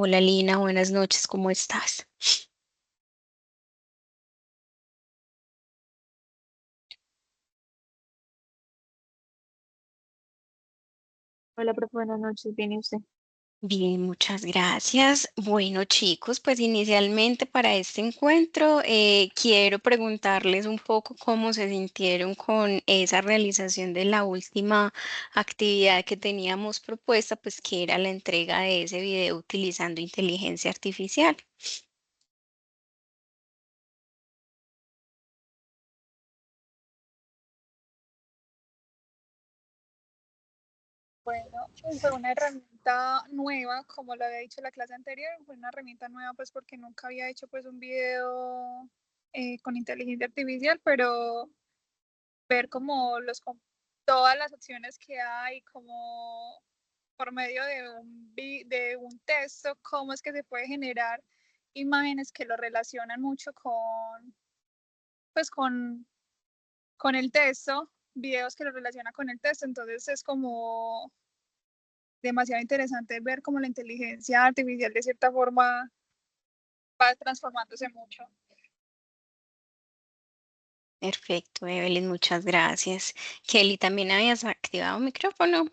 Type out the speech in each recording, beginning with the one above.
Hola Lina, buenas noches, ¿cómo estás? Hola, profe, buenas noches, ¿viene usted? Bien, muchas gracias. Bueno, chicos, pues inicialmente para este encuentro quiero preguntarles un poco cómo se sintieron con esa realización de la última actividad que teníamos propuesta, pues que era la entrega de ese video utilizando inteligencia artificial. Bueno, fue una herramienta nueva, como lo había dicho en la clase anterior, fue una herramienta nueva pues porque nunca había hecho pues un video con inteligencia artificial, pero ver como todas las opciones que hay, como por medio de de un texto, cómo es que se puede generar imágenes que lo relacionan mucho pues con el texto, videos que lo relacionan con el texto, entonces es como demasiado interesante ver cómo la inteligencia artificial de cierta forma va transformándose mucho. Perfecto, Evelyn, muchas gracias. Kelly, ¿también habías activado micrófono?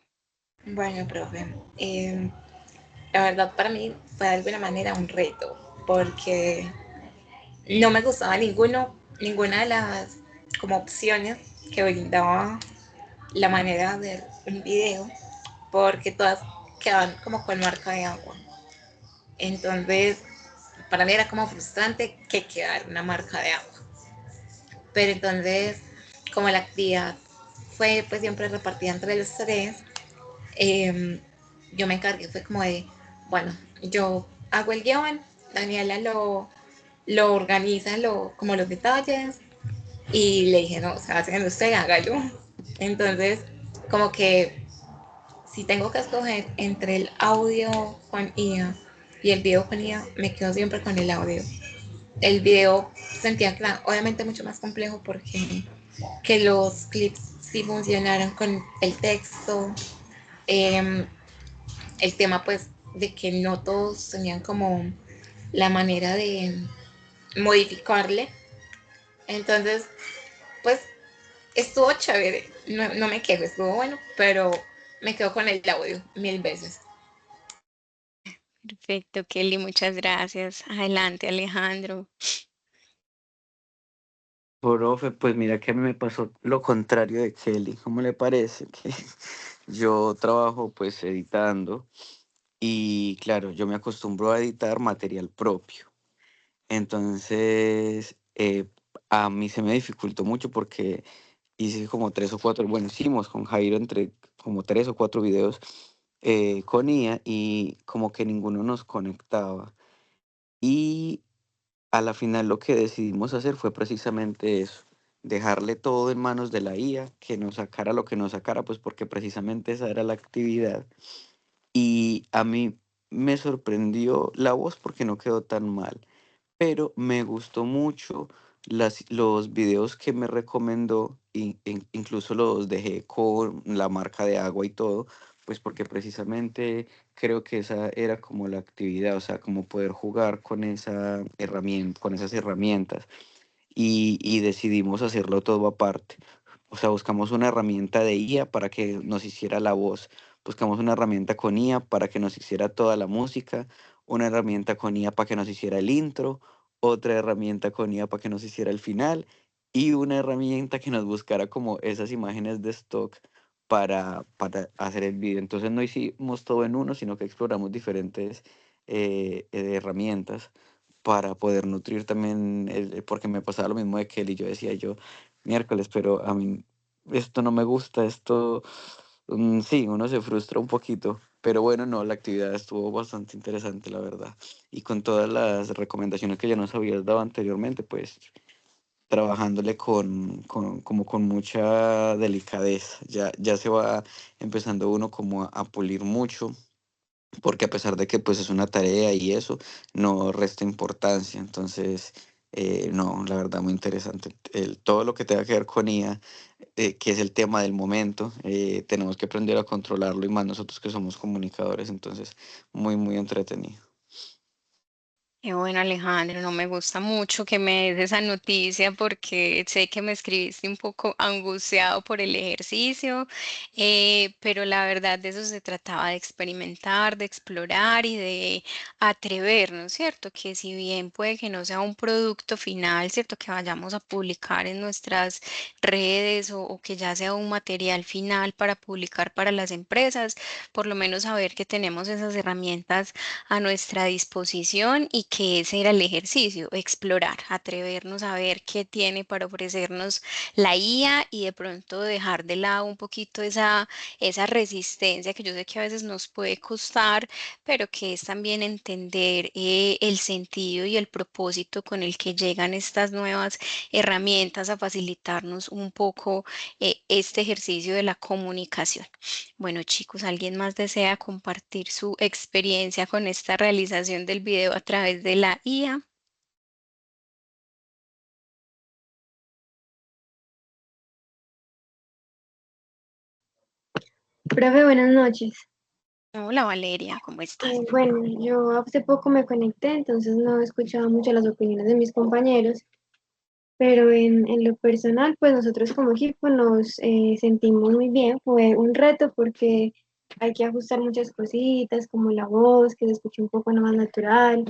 Bueno, profe, la verdad para mí fue de alguna manera un reto, porque no me gustaba ninguna de las como opciones que brindaba la manera de ver un video, porque todas quedaban como con marca de agua. Entonces, para mí era como frustrante que quedara una marca de agua. Pero entonces, como la actividad fue pues siempre repartida entre los tres, eh, yo me encargué, fue como de, bueno, yo hago el guión, Daniela lo organiza, como los detalles, y le dije, no, o sea, hacen usted, hágalo. Entonces, como que si tengo que escoger entre el audio con IA y el video con IA, me quedo siempre con el audio. El video sentía que era obviamente mucho más complejo porque que los clips sí funcionaron con el texto. Eh, el tema pues de que no todos tenían como la manera de modificarle. Entonces, pues estuvo chévere, no me quejo, estuvo bueno, pero me quedo con el audio mil veces. Perfecto, Kelly, muchas gracias. Adelante, Alejandro. Profe, pues mira que a mí me pasó lo contrario de Kelly. ¿Cómo le parece? Que yo trabajo pues editando y claro, yo me acostumbro a editar material propio. Entonces, a mí se me dificultó mucho porque hice como tres o cuatro, bueno, hicimos con Jairo entre como tres o cuatro videos con IA y como que ninguno nos conectaba. Y a la final lo que decidimos hacer fue precisamente eso, dejarle todo en manos de la IA, que nos sacara lo que nos sacara, pues porque precisamente esa era la actividad. Y a mí me sorprendió la voz porque no quedó tan mal, pero me gustó mucho los videos que me recomendó, incluso los dejé con la marca de agua y todo, pues porque precisamente creo que esa era como la actividad, o sea, como poder jugar con esa herramienta, con esas herramientas y decidimos hacerlo todo aparte. O sea, buscamos una herramienta de IA para que nos hiciera la voz, buscamos una herramienta con IA para que nos hiciera toda la música, una herramienta con IA para que nos hiciera el intro, otra herramienta con IA para que nos hiciera el final y una herramienta que nos buscara como esas imágenes de stock para hacer el video. Entonces no hicimos todo en uno, sino que exploramos diferentes herramientas para poder nutrir también, porque me pasaba lo mismo de Kelly, yo decía yo, miércoles, pero a mí esto no me gusta, esto, sí, uno se frustra un poquito, pero bueno, no, la actividad estuvo bastante interesante, la verdad, y con todas las recomendaciones que ya nos habías dado anteriormente, pues trabajándole como con mucha delicadeza, ya se va empezando uno como a pulir mucho porque a pesar de que pues es una tarea y eso, no resta importancia. Entonces, no, la verdad muy interesante. Todo lo que tenga que ver con IA, que es el tema del momento, tenemos que aprender a controlarlo y más nosotros que somos comunicadores, entonces muy entretenido. Qué bueno, Alejandro, no me gusta mucho que me des esa noticia porque sé que me escribiste un poco angustiado por el ejercicio, pero la verdad de eso se trataba de experimentar, de explorar y de atrevernos, ¿cierto? Que si bien puede que no sea un producto final, ¿cierto? Que vayamos a publicar en nuestras redes o que ya sea un material final para publicar para las empresas, por lo menos saber que tenemos esas herramientas a nuestra disposición y que ese era el ejercicio, explorar, atrevernos a ver qué tiene para ofrecernos la IA y de pronto dejar de lado un poquito esa resistencia que yo sé que a veces nos puede costar, pero que es también entender el sentido y el propósito con el que llegan estas nuevas herramientas a facilitarnos un poco este ejercicio de la comunicación. Bueno, chicos, ¿alguien más desea compartir su experiencia con esta realización del video a través de la IA? Profe, buenas noches. Hola Valeria, ¿cómo estás? Bueno, yo hace poco me conecté, entonces no he escuchado mucho las opiniones de mis compañeros, pero en lo personal, pues nosotros como equipo nos sentimos muy bien. Fue un reto porque hay que ajustar muchas cositas, como la voz, que se escuche un poco más natural,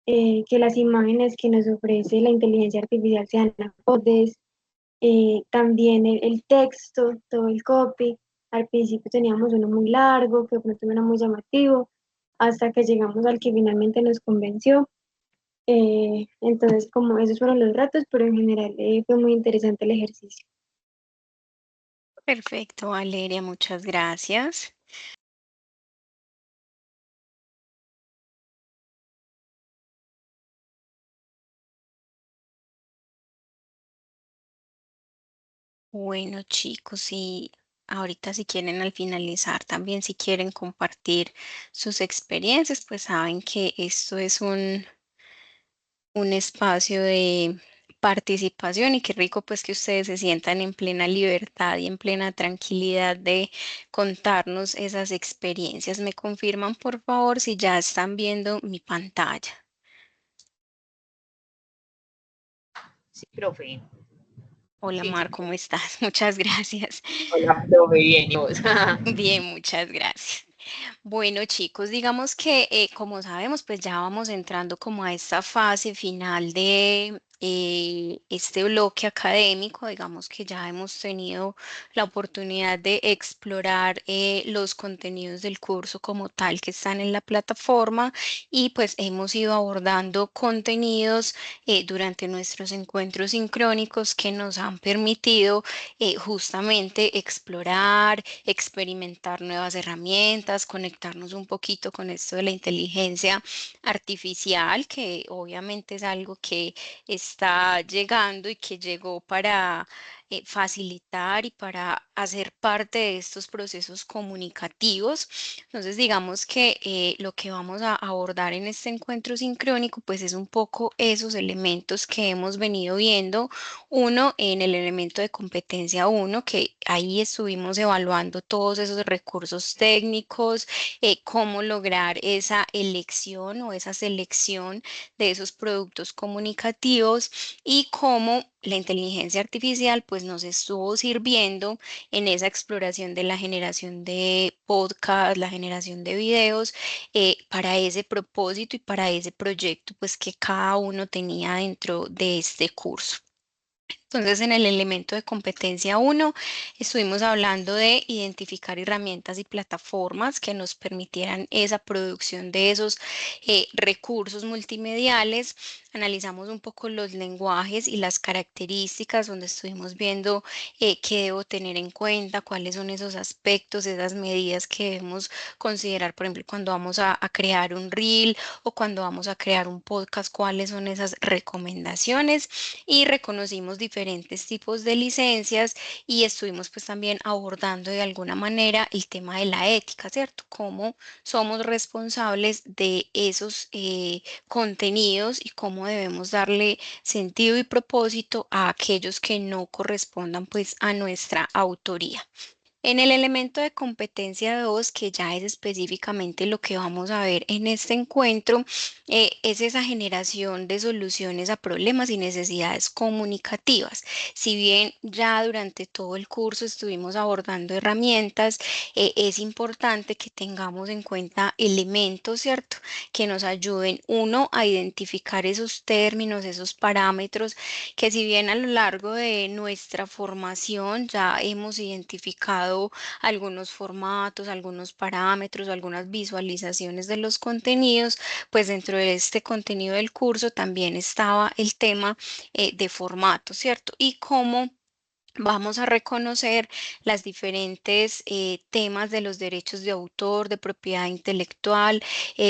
que las imágenes que nos ofrece la inteligencia artificial sean acordes, también el texto, todo el copy. Al principio teníamos uno muy largo, que de pronto no era muy llamativo, hasta que llegamos al que finalmente nos convenció. Entonces, como esos fueron los retos, pero en general fue muy interesante el ejercicio. Perfecto, Valeria, muchas gracias. Bueno, chicos, y ahorita si quieren al finalizar también, si quieren compartir sus experiencias, pues saben que esto es un espacio de participación y qué rico pues que ustedes se sientan en plena libertad y en plena tranquilidad de contarnos esas experiencias. ¿Me confirman por favor si ya están viendo mi pantalla? Sí, profe. Hola Sí, Mar, sí. ¿cómo estás? Muchas gracias. Hola, profe, bien. ¿Y vos? Bien, muchas gracias. Bueno, chicos, digamos que como sabemos, pues ya vamos entrando como a esta fase final de este bloque académico. Digamos que ya hemos tenido la oportunidad de explorar los contenidos del curso como tal que están en la plataforma y pues hemos ido abordando contenidos durante nuestros encuentros sincrónicos que nos han permitido justamente explorar, experimentar nuevas herramientas, conectarnos un poquito con esto de la inteligencia artificial, que obviamente es algo que está llegando y que llegó para facilitar y para hacer parte de estos procesos comunicativos. Entonces, digamos que lo que vamos a abordar en este encuentro sincrónico, pues es un poco esos elementos que hemos venido viendo. Uno, en el elemento de competencia uno, que ahí estuvimos evaluando todos esos recursos técnicos, cómo lograr esa elección o esa selección de esos productos comunicativos y cómo la inteligencia artificial pues nos estuvo sirviendo en esa exploración de la generación de podcast, la generación de videos, para ese propósito y para ese proyecto pues que cada uno tenía dentro de este curso. Entonces, en el elemento de competencia uno, estuvimos hablando de identificar herramientas y plataformas que nos permitieran esa producción de esos recursos multimediales. Analizamos un poco los lenguajes y las características, donde estuvimos viendo qué debo tener en cuenta, cuáles son esos aspectos, esas medidas que debemos considerar, por ejemplo, cuando vamos a crear un reel o cuando vamos a crear un podcast, cuáles son esas recomendaciones y reconocimos diferentes tipos de licencias y estuvimos pues también abordando de alguna manera el tema de la ética, ¿cierto? Cómo somos responsables de esos contenidos y cómo debemos darle sentido y propósito a aquellos que no correspondan pues a nuestra autoría. En el elemento de competencia 2, que ya es específicamente lo que vamos a ver en este encuentro, es esa generación de soluciones a problemas y necesidades comunicativas. Si bien ya durante todo el curso estuvimos abordando herramientas, es importante que tengamos en cuenta elementos, ¿cierto? Que nos ayuden, uno, a identificar esos términos, esos parámetros que si bien a lo largo de nuestra formación ya hemos identificado algunos formatos, algunos parámetros, algunas visualizaciones de los contenidos, pues dentro de este contenido del curso también estaba el tema de formato, ¿cierto? Y cómo vamos a reconocer las diferentes temas de los derechos de autor, de propiedad intelectual,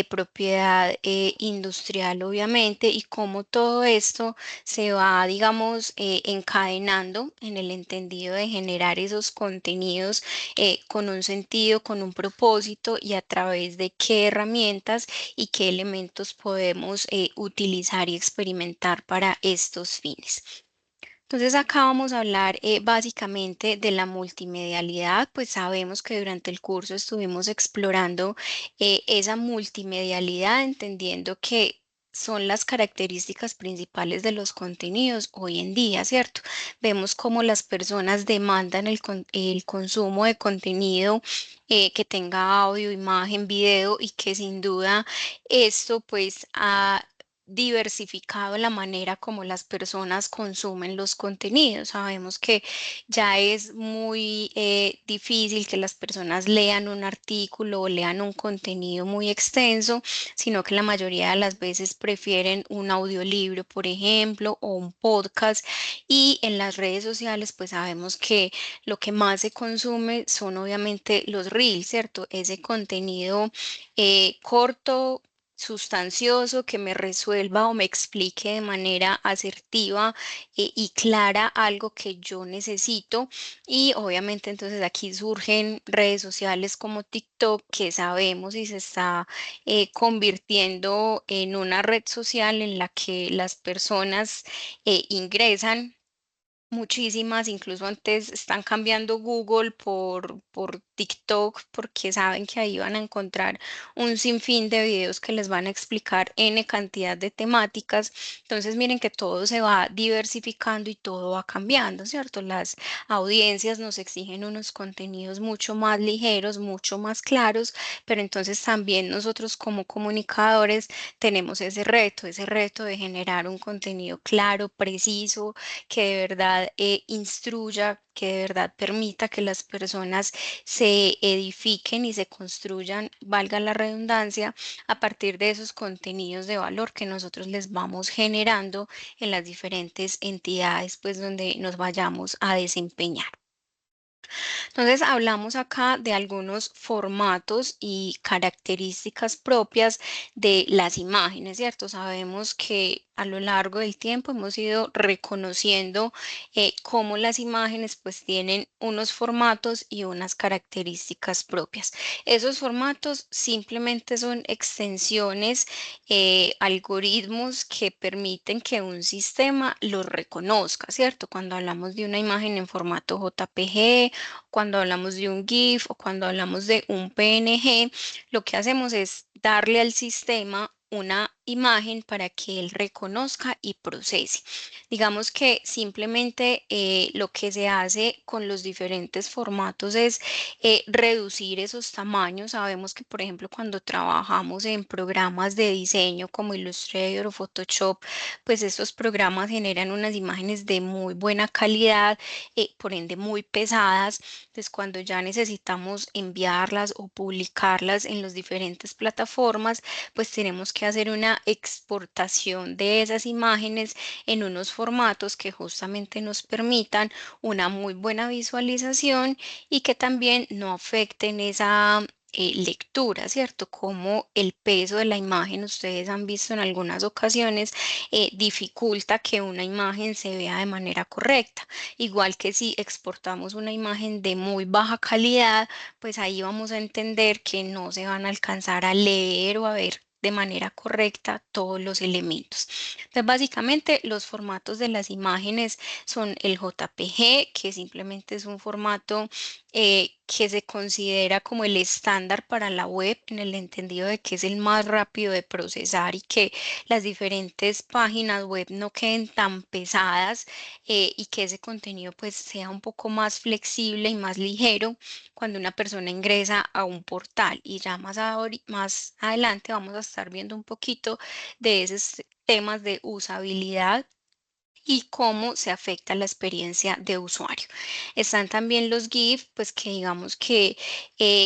propiedad industrial, obviamente, y cómo todo esto se va, digamos, encadenando en el entendido de generar esos contenidos con un sentido, con un propósito y a través de qué herramientas y qué elementos podemos utilizar y experimentar para estos fines. Entonces acá vamos a hablar básicamente de la multimedialidad, pues sabemos que durante el curso estuvimos explorando esa multimedialidad, entendiendo que son las características principales de los contenidos hoy en día, ¿cierto? Vemos cómo las personas demandan el consumo de contenido que tenga audio, imagen, video y que sin duda esto pues ha diversificado la manera como las personas consumen los contenidos. Sabemos que ya es muy difícil que las personas lean un artículo o lean un contenido muy extenso, sino que la mayoría de las veces prefieren un audiolibro, por ejemplo, o un podcast. Y en las redes sociales, pues sabemos que lo que más se consume son obviamente los reels, ¿cierto? Ese contenido corto, sustancioso, que me resuelva o me explique de manera asertiva y clara algo que yo necesito. Y obviamente entonces aquí surgen redes sociales como TikTok, que sabemos y se está convirtiendo en una red social en la que las personas ingresan. Muchísimas, incluso antes están cambiando Google por TikTok porque saben que ahí van a encontrar un sinfín de videos que les van a explicar N cantidad de temáticas. Entonces miren que todo se va diversificando y todo va cambiando, ¿cierto? Las audiencias nos exigen unos contenidos mucho más ligeros, mucho más claros, pero entonces también nosotros como comunicadores tenemos ese reto de generar un contenido claro, preciso, que de verdad instruya, que de verdad permita que las personas se edifiquen y se construyan, valga la redundancia, a partir de esos contenidos de valor que nosotros les vamos generando en las diferentes entidades, pues donde nos vayamos a desempeñar. Entonces, hablamos acá de algunos formatos y características propias de las imágenes, ¿cierto? Sabemos que a lo largo del tiempo hemos ido reconociendo cómo las imágenes pues tienen unos formatos y unas características propias. Esos formatos simplemente son extensiones, algoritmos que permiten que un sistema los reconozca, ¿cierto? Cuando hablamos de una imagen en formato JPG, cuando hablamos de un GIF o cuando hablamos de un PNG, lo que hacemos es darle al sistema una imagen para que él reconozca y procese. Digamos que simplemente lo que se hace con los diferentes formatos es reducir esos tamaños. Sabemos que, por ejemplo, cuando trabajamos en programas de diseño como Illustrator o Photoshop, pues estos programas generan unas imágenes de muy buena calidad, por ende muy pesadas. Entonces, cuando ya necesitamos enviarlas o publicarlas en las diferentes plataformas, pues tenemos que hacer una exportación de esas imágenes en unos formatos que justamente nos permitan una muy buena visualización y que también no afecten esa lectura, ¿cierto? Como el peso de la imagen, ustedes han visto en algunas ocasiones, dificulta que una imagen se vea de manera correcta. Igual que si exportamos una imagen de muy baja calidad, pues ahí vamos a entender que no se van a alcanzar a leer o a ver de manera correcta todos los elementos. Entonces, básicamente los formatos de las imágenes son el JPG, que simplemente es un formato que se considera como el estándar para la web en el entendido de que es el más rápido de procesar y que las diferentes páginas web no queden tan pesadas y que ese contenido pues sea un poco más flexible y más ligero cuando una persona ingresa a un portal. Y ya más adelante vamos a estar viendo un poquito de esos temas de usabilidad y cómo se afecta la experiencia de usuario. Están también los GIF, pues que digamos que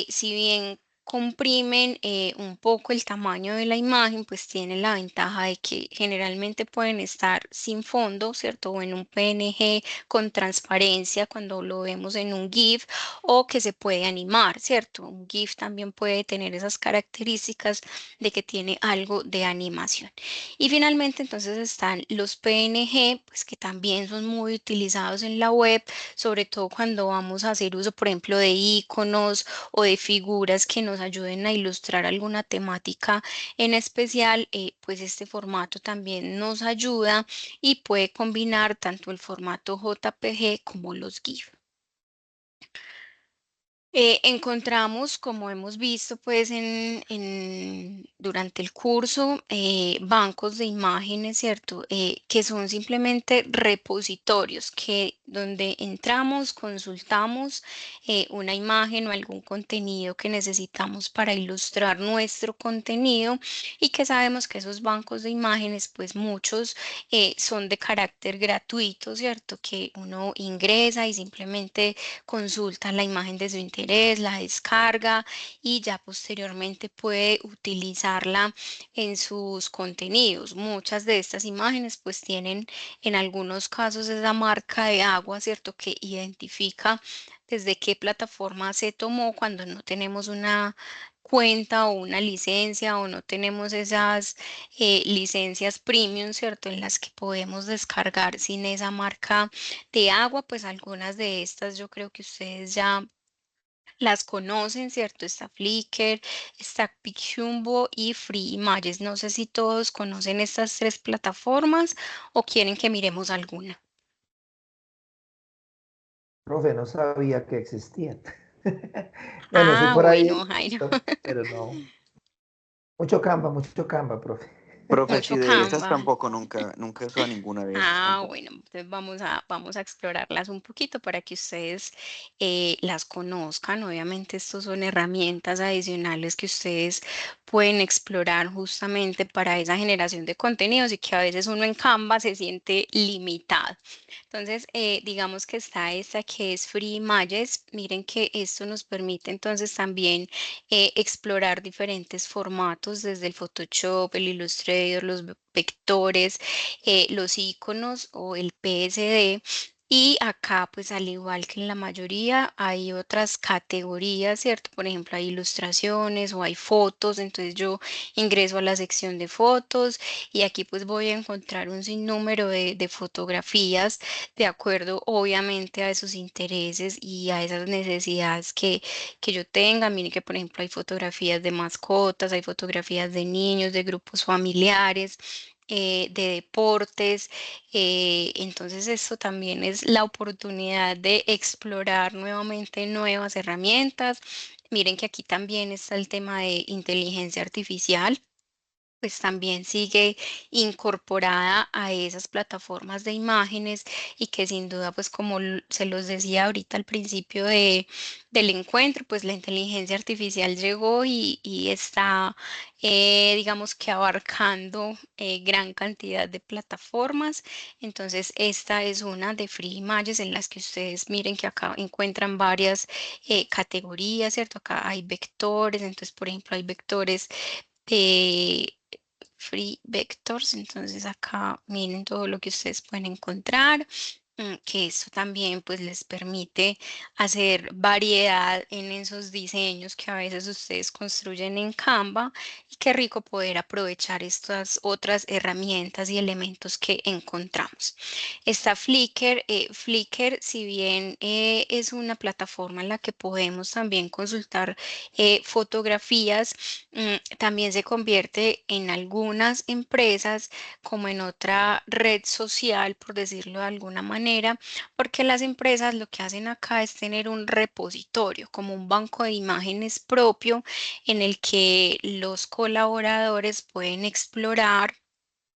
si bien comprimen un poco el tamaño de la imagen, pues tienen la ventaja de que generalmente pueden estar sin fondo, ¿cierto? O en un PNG con transparencia cuando lo vemos en un GIF o que se puede animar, ¿cierto? Un GIF también puede tener esas características de que tiene algo de animación. Y finalmente entonces están los PNG, pues que también son muy utilizados en la web, sobre todo cuando vamos a hacer uso, por ejemplo, de iconos o de figuras que nos ayuden a ilustrar alguna temática en especial, pues este formato también nos ayuda y puede combinar tanto el formato JPG como los GIF. Encontramos, como hemos visto pues durante el curso, bancos de imágenes, ¿cierto? Que son simplemente repositorios que donde entramos, consultamos una imagen o algún contenido que necesitamos para ilustrar nuestro contenido y que sabemos que esos bancos de imágenes, pues muchos son de carácter gratuito, ¿cierto? Que uno ingresa y simplemente consulta la imagen de su interés, la descarga y ya posteriormente puede utilizarla en sus contenidos. Muchas de estas imágenes pues tienen en algunos casos esa marca de agua, ¿cierto? Que identifica desde qué plataforma se tomó cuando no tenemos una cuenta o una licencia o no tenemos esas licencias premium, ¿cierto? En las que podemos descargar sin esa marca de agua, pues algunas de estas yo creo que ustedes ya las conocen, ¿cierto? Está Flickr, está Picjumbo y Free Images. No sé si todos conocen estas tres plataformas o quieren que miremos alguna. Profe, no sabía que existían. Bueno, sí Ah, por ahí he bueno, Jairo. visto, pero no. Mucho Canva, profe. Profe, sí, Mucho de esas Canva. tampoco, nunca he usado ninguna de esas Ah, tampoco. bueno, entonces vamos a explorarlas un poquito para que ustedes las conozcan. Obviamente, estos son herramientas adicionales que ustedes pueden explorar justamente para esa generación de contenidos y que a veces uno en Canva se siente limitado. Entonces, digamos que está esta que es Free Images. Miren que esto nos permite entonces también explorar diferentes formatos desde el Photoshop, el Illustrator, los vectores, los iconos o el PSD. Y acá, pues al igual que en la mayoría, hay otras categorías, ¿cierto? Por ejemplo, hay ilustraciones o hay fotos, entonces yo ingreso a la sección de fotos y aquí pues voy a encontrar un sinnúmero de fotografías de acuerdo obviamente a esos intereses y a esas necesidades que yo tenga. Miren que por ejemplo hay fotografías de mascotas, hay fotografías de niños, de grupos familiares, de deportes. Entonces esto también es la oportunidad de explorar nuevamente nuevas herramientas. Miren que aquí también está el tema de inteligencia artificial, pues también sigue incorporada a esas plataformas de imágenes y que sin duda, pues como se los decía ahorita al principio del encuentro, pues la inteligencia artificial llegó y está, digamos que abarcando gran cantidad de plataformas. Entonces, esta es una de Free Images en las que ustedes miren que acá encuentran varias categorías, ¿cierto? Acá hay vectores, entonces, por ejemplo, hay vectores de Free Vectors. Entonces acá miren todo lo que ustedes pueden encontrar, que esto también pues les permite hacer variedad en esos diseños que a veces ustedes construyen en Canva y qué rico poder aprovechar estas otras herramientas y elementos que encontramos. Está Flickr. Flickr, si bien es una plataforma en la que podemos también consultar fotografías, también se convierte en algunas empresas como en otra red social, por decirlo de alguna manera manera, porque las empresas lo que hacen acá es tener un repositorio, como un banco de imágenes propio en el que los colaboradores pueden explorar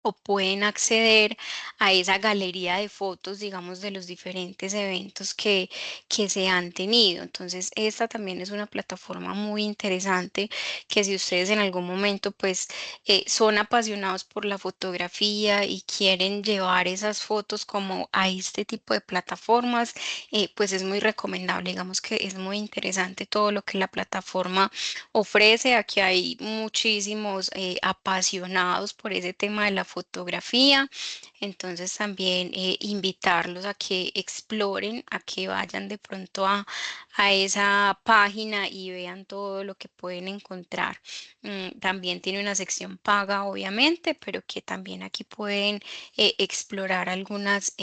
o pueden acceder a esa galería de fotos, digamos, de los diferentes eventos que se han tenido. Entonces, esta también es una plataforma muy interesante que si ustedes en algún momento, pues, son apasionados por la fotografía y quieren llevar esas fotos como a este tipo de plataformas, pues es muy recomendable. Digamos que es muy interesante todo lo que la plataforma ofrece. Aquí hay muchísimos apasionados por ese tema de la fotografía. Entonces también invitarlos a que exploren, a que vayan de pronto a esa página y vean todo lo que pueden encontrar. También tiene una sección paga, obviamente, pero que también aquí pueden explorar algunas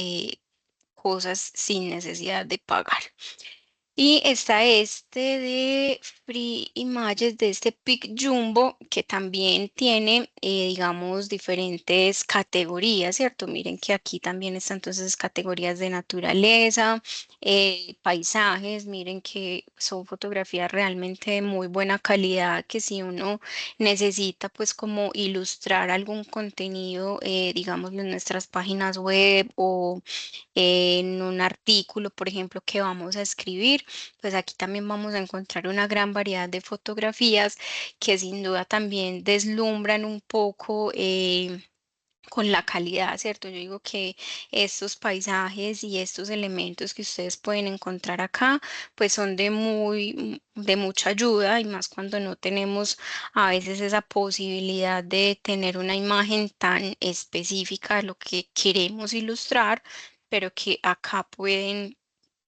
cosas sin necesidad de pagar. Y está este de Free Images, de este Pic Jumbo, que también tiene, digamos, diferentes categorías, ¿cierto? Miren que aquí también están entonces categorías de naturaleza, paisajes, miren que son fotografías realmente de muy buena calidad, que si uno necesita pues como ilustrar algún contenido, digamos, en nuestras páginas web o en un artículo, por ejemplo, que vamos a escribir, pues aquí también vamos a encontrar una gran variedad de fotografías que sin duda también deslumbran un poco. Con la calidad, ¿cierto? Yo digo que estos paisajes y estos elementos que ustedes pueden encontrar acá, pues son de mucha ayuda y más cuando no tenemos a veces esa posibilidad de tener una imagen tan específica de lo que queremos ilustrar, pero que acá pueden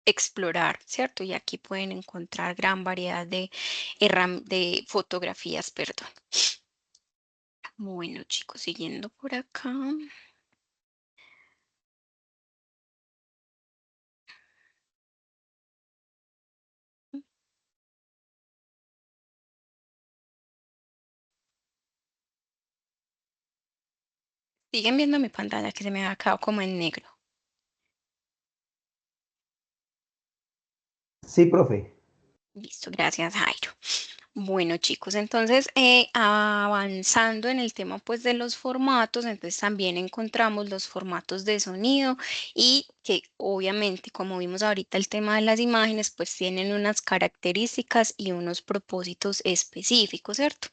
explorar, ¿cierto? Y aquí pueden encontrar gran variedad de fotografías, perdón. Bueno, chicos, siguiendo por acá. Siguen viendo mi pantalla que se me ha quedado como en negro. Sí, profe. Listo, gracias, Jairo. Bueno, chicos, entonces avanzando en el tema pues de los formatos, entonces también encontramos los formatos de sonido y que obviamente, como vimos ahorita el tema de las imágenes, pues tienen unas características y unos propósitos específicos, ¿cierto?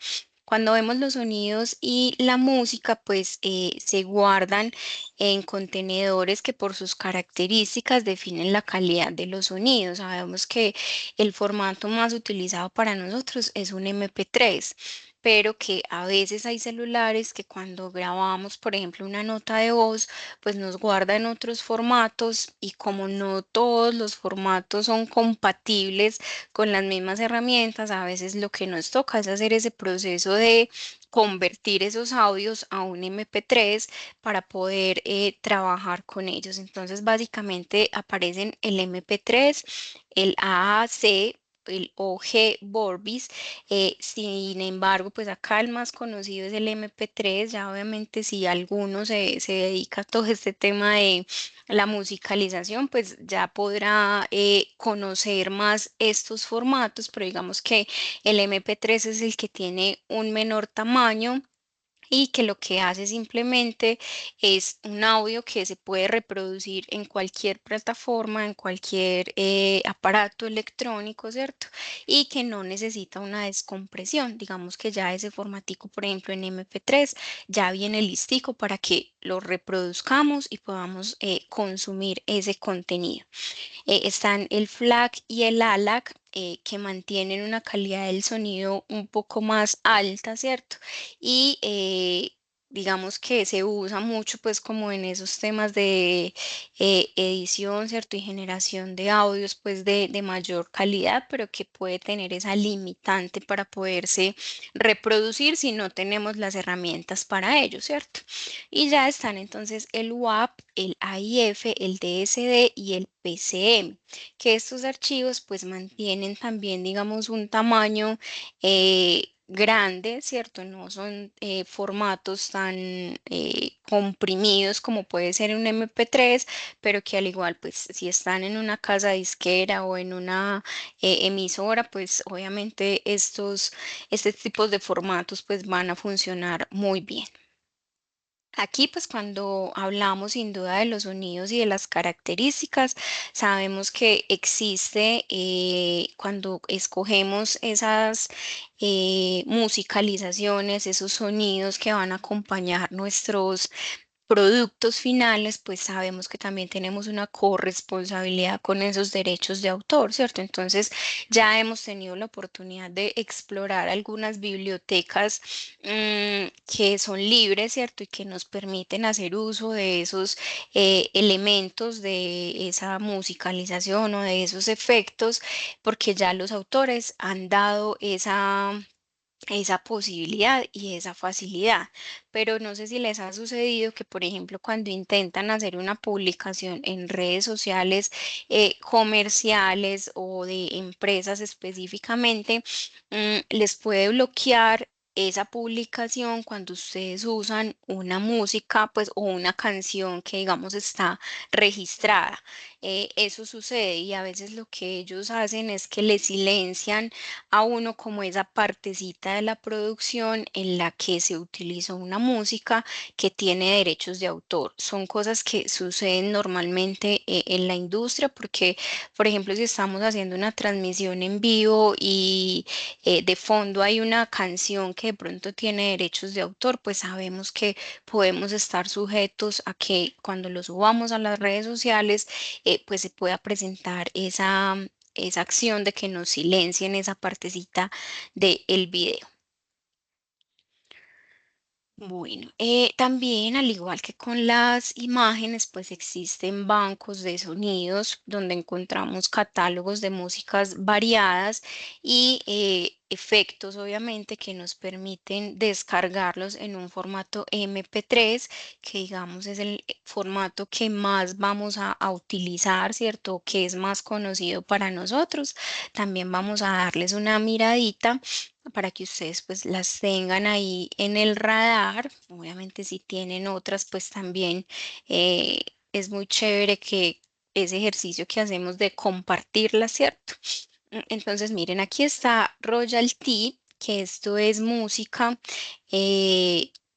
Cuando vemos los sonidos y la música, pues se guardan en contenedores que por sus características definen la calidad de los sonidos. Sabemos que el formato más utilizado para nosotros es un MP3, pero que a veces hay celulares que cuando grabamos, por ejemplo, una nota de voz, pues nos guarda en otros formatos y como no todos los formatos son compatibles con las mismas herramientas, a veces lo que nos toca es hacer ese proceso de convertir esos audios a un MP3 para poder trabajar con ellos. Entonces, básicamente aparecen el MP3, el AAC, el OG Vorbis. Sin embargo, pues acá el más conocido es el MP3. Ya obviamente si alguno se dedica a todo este tema de la musicalización, pues ya podrá conocer más estos formatos, pero digamos que el MP3 es el que tiene un menor tamaño y que lo que hace simplemente es un audio que se puede reproducir en cualquier plataforma, en cualquier aparato electrónico, ¿cierto? Y que no necesita una descompresión. Digamos que ya ese formatico, por ejemplo, en MP3, ya viene listico para que lo reproduzcamos y podamos consumir ese contenido. Están el FLAC y el ALAC, que mantienen una calidad del sonido un poco más alta, ¿cierto? Y digamos que se usa mucho pues como en esos temas de edición, ¿cierto? Y generación de audios pues de mayor calidad, pero que puede tener esa limitante para poderse reproducir si no tenemos las herramientas para ello, ¿cierto? Y ya están entonces el WAP, el AIF, el DSD y el PCM, que estos archivos pues mantienen también, digamos, un tamaño grandes, ¿cierto? No son formatos tan comprimidos como puede ser un MP3, pero que al igual, pues si están en una casa disquera o en una emisora, pues obviamente este tipos de formatos pues van a funcionar muy bien. Aquí, pues cuando hablamos sin duda de los sonidos y de las características, sabemos que existe cuando escogemos esas musicalizaciones, esos sonidos que van a acompañar nuestros productos finales, pues sabemos que también tenemos una corresponsabilidad con esos derechos de autor, ¿cierto? Entonces ya hemos tenido la oportunidad de explorar algunas bibliotecas que son libres, ¿cierto? Y que nos permiten hacer uso de esos elementos de esa musicalización o de esos efectos, porque ya los autores han dado esa posibilidad y esa facilidad. Pero no sé si les ha sucedido que, por ejemplo, cuando intentan hacer una publicación en redes sociales comerciales o de empresas específicamente, les puede bloquear esa publicación cuando ustedes usan una música, pues, o una canción que, digamos, está registrada. Eso sucede y a veces lo que ellos hacen es que le silencian a uno como esa partecita de la producción en la que se utilizó una música que tiene derechos de autor. Son cosas que suceden normalmente en la industria porque, por ejemplo, si estamos haciendo una transmisión en vivo y de fondo hay una canción que de pronto tiene derechos de autor, pues sabemos que podemos estar sujetos a que cuando lo subamos a las redes sociales, pues se pueda presentar esa acción de que nos silencien esa partecita del video. Bueno, también al igual que con las imágenes, pues existen bancos de sonidos donde encontramos catálogos de músicas variadas y efectos, obviamente, que nos permiten descargarlos en un formato MP3, que digamos es el formato que más vamos a utilizar, ¿cierto? Que es más conocido para nosotros. También vamos a darles una miradita para que ustedes pues las tengan ahí en el radar. Obviamente si tienen otras pues también es muy chévere que ese ejercicio que hacemos de compartirlas, ¿cierto? Entonces miren, aquí está Royalty, que esto es música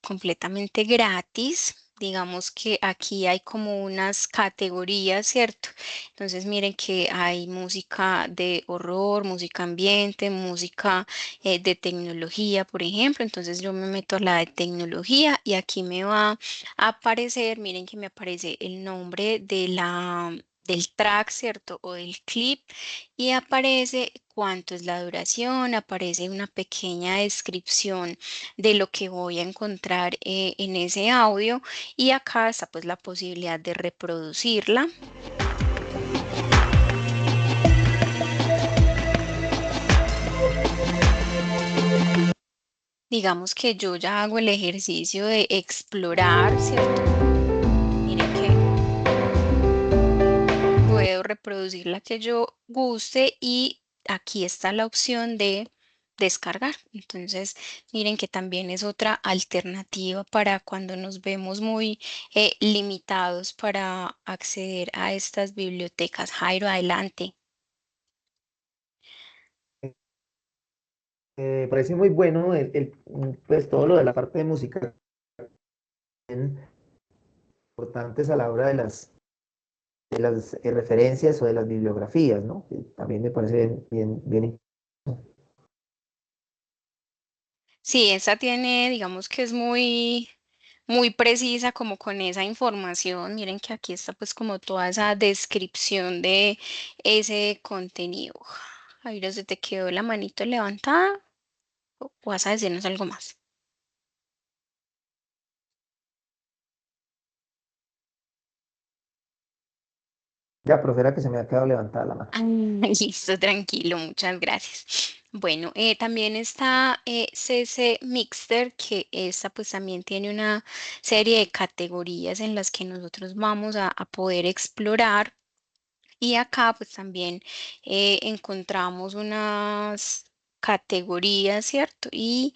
completamente gratis. Digamos que aquí hay como unas categorías, ¿cierto? Entonces miren que hay música de horror, música ambiente, música de tecnología, por ejemplo. Entonces yo me meto a la de tecnología y aquí me va a aparecer, miren que me aparece el nombre del track, ¿cierto? O del clip y aparece cuánto es la duración, aparece una pequeña descripción de lo que voy a encontrar en ese audio y acá está pues la posibilidad de reproducirla. Digamos que yo ya hago el ejercicio de explorar, ¿cierto? Miren que puedo reproducir la que yo guste y aquí está la opción de descargar. Entonces, miren que también es otra alternativa para cuando nos vemos muy limitados para acceder a estas bibliotecas. Jairo, adelante. Parece muy bueno pues todo lo de la parte de música importantes a la hora de las referencias o de las bibliografías, ¿no? Que también me parece bien. Sí, esa tiene, digamos que es muy precisa como con esa información. Miren que aquí está pues como toda esa descripción de ese contenido. Jairo, ¿se te quedó la manito levantada? ¿O vas a decirnos algo más? Ya, profesora, que se me ha quedado levantada la mano. Ah, listo, tranquilo, muchas gracias. Bueno, también está CC Mixter, que esta pues también tiene una serie de categorías en las que nosotros vamos a poder explorar. Y acá pues también encontramos unas categorías, ¿cierto? Y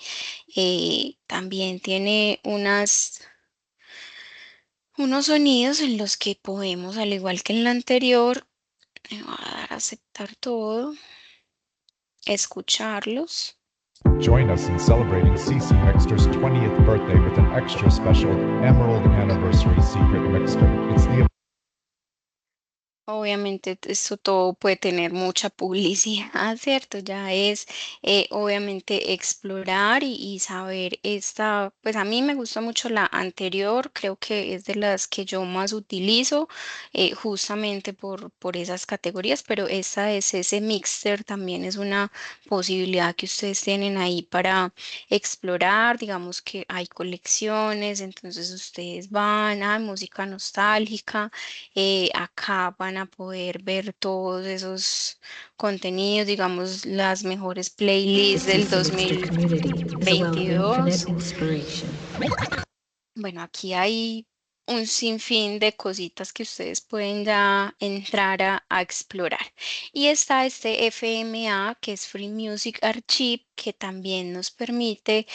también tiene unos sonidos en los que podemos, al igual que en la anterior, me voy a dar a aceptar todo, escucharlos. Join us in celebrating CC Mixter's 20th birthday with an extra special Emerald Anniversary Secret Mixter. It's the Obviamente esto todo puede tener mucha publicidad, ¿cierto? Ya es obviamente explorar y saber esta, pues a mí me gusta mucho la anterior, creo que es de las que yo más utilizo justamente por esas categorías, pero esta es ese mixer, también es una posibilidad que ustedes tienen ahí para explorar, digamos que hay colecciones, entonces ustedes van a música nostálgica. Acá van a poder ver todos esos contenidos, digamos, las mejores playlists del CC Mixter community is a well of infinite 2022. inspiration. Bueno, aquí hay un sinfín de cositas que ustedes pueden ya entrar a explorar. Y está este FMA, que es Free Music Archive, que también nos permite,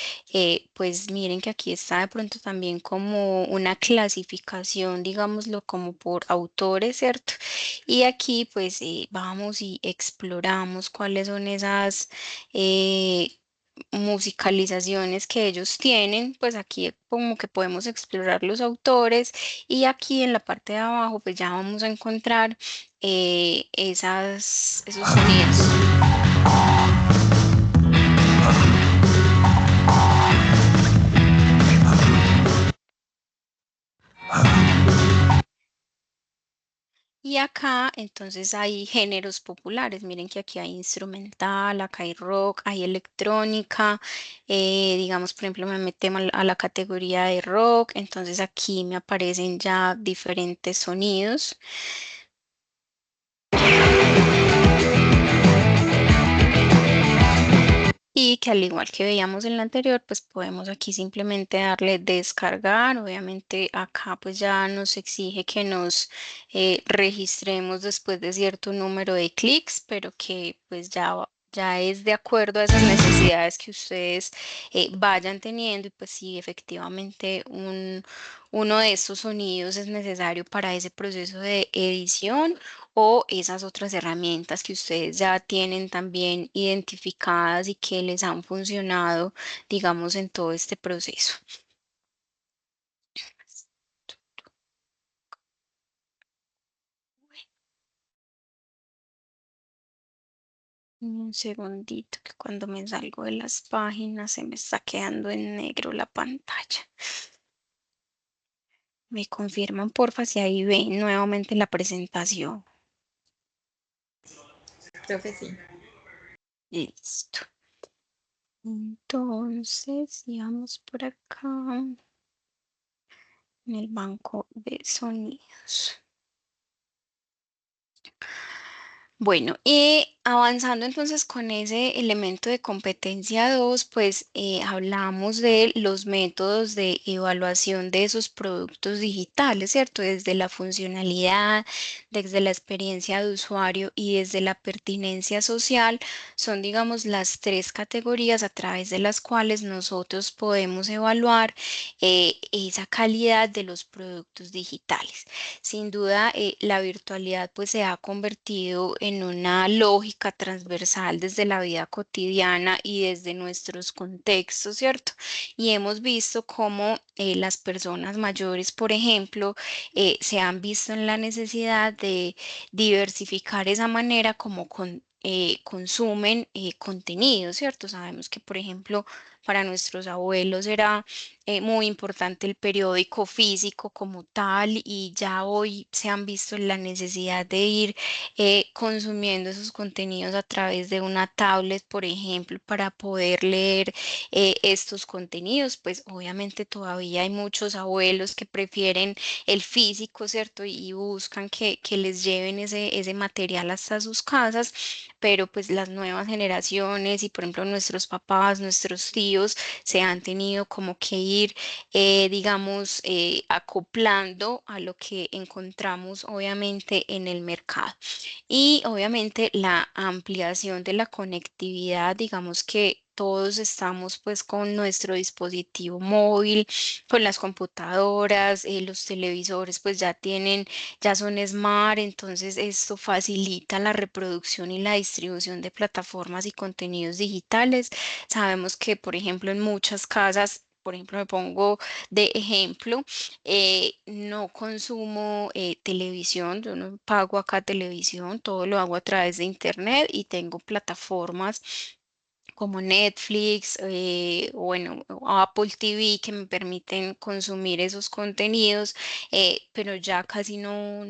pues miren que aquí está de pronto también como una clasificación, digámoslo, como por autores, ¿cierto? Y aquí pues vamos y exploramos cuáles son esas musicalizaciones que ellos tienen, pues aquí como que podemos explorar los autores y aquí en la parte de abajo pues ya vamos a encontrar esos sonidos. Y acá entonces hay géneros populares. Miren que aquí hay instrumental, acá hay rock, hay electrónica. Digamos, por ejemplo, me metemos a la categoría de rock. Entonces aquí me aparecen ya diferentes sonidos. Y que al igual que veíamos en la anterior, pues podemos aquí simplemente darle descargar. Obviamente acá pues ya nos exige que nos registremos después de cierto número de clics, pero que pues ya es de acuerdo a esas necesidades que ustedes vayan teniendo y pues si efectivamente uno de estos sonidos es necesario para ese proceso de edición o esas otras herramientas que ustedes ya tienen también identificadas y que les han funcionado, digamos, en todo este proceso. Un segundito, que cuando me salgo de las páginas se me está quedando en negro la pantalla. Me confirman, porfa, si ahí ven nuevamente la presentación. Profe, sí. Listo. Entonces, sigamos por acá en el banco de sonidos. Bueno, y avanzando entonces con ese elemento de competencia 2, pues hablamos de los métodos de evaluación de esos productos digitales, ¿cierto? Desde la funcionalidad, desde la experiencia de usuario y desde la pertinencia social, son, digamos, las tres categorías a través de las cuales nosotros podemos evaluar esa calidad de los productos digitales. Sin duda, la virtualidad pues se ha convertido en una lógica transversal desde la vida cotidiana y desde nuestros contextos, ¿cierto? Y hemos visto cómo las personas mayores, por ejemplo, se han visto en la necesidad de diversificar esa manera como consumen contenido, ¿cierto? Sabemos que, por ejemplo, para nuestros abuelos era muy importante el periódico físico como tal y ya hoy se han visto en la necesidad de ir consumiendo esos contenidos a través de una tablet, por ejemplo, para poder leer estos contenidos. Pues obviamente todavía hay muchos abuelos que prefieren el físico, ¿cierto? Y buscan que les lleven ese material hasta sus casas, pero pues las nuevas generaciones y por ejemplo nuestros papás, nuestros tíos se han tenido como que ir ir, digamos, acoplando a lo que encontramos obviamente en el mercado. Y obviamente la ampliación de la conectividad, digamos que todos estamos pues con nuestro dispositivo móvil, con las computadoras, los televisores pues ya son smart, entonces esto facilita la reproducción y la distribución de plataformas y contenidos digitales. Sabemos que, por ejemplo, en muchas casas, por ejemplo, me pongo de ejemplo, no consumo televisión, yo no pago acá televisión, todo lo hago a través de internet y tengo plataformas como Netflix, bueno, o Apple TV que me permiten consumir esos contenidos, pero ya casi no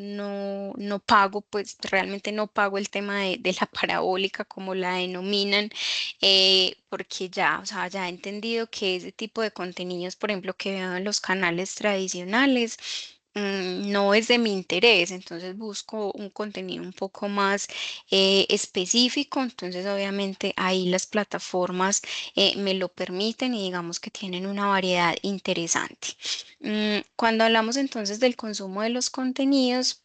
pago, pues realmente no pago el tema de la parabólica como la denominan, porque ya, o sea, ya he entendido que ese tipo de contenidos, por ejemplo, que veo en los canales tradicionales, no es de mi interés, entonces busco un contenido un poco más específico, entonces obviamente ahí las plataformas me lo permiten y digamos que tienen una variedad interesante. Cuando hablamos entonces del consumo de los contenidos,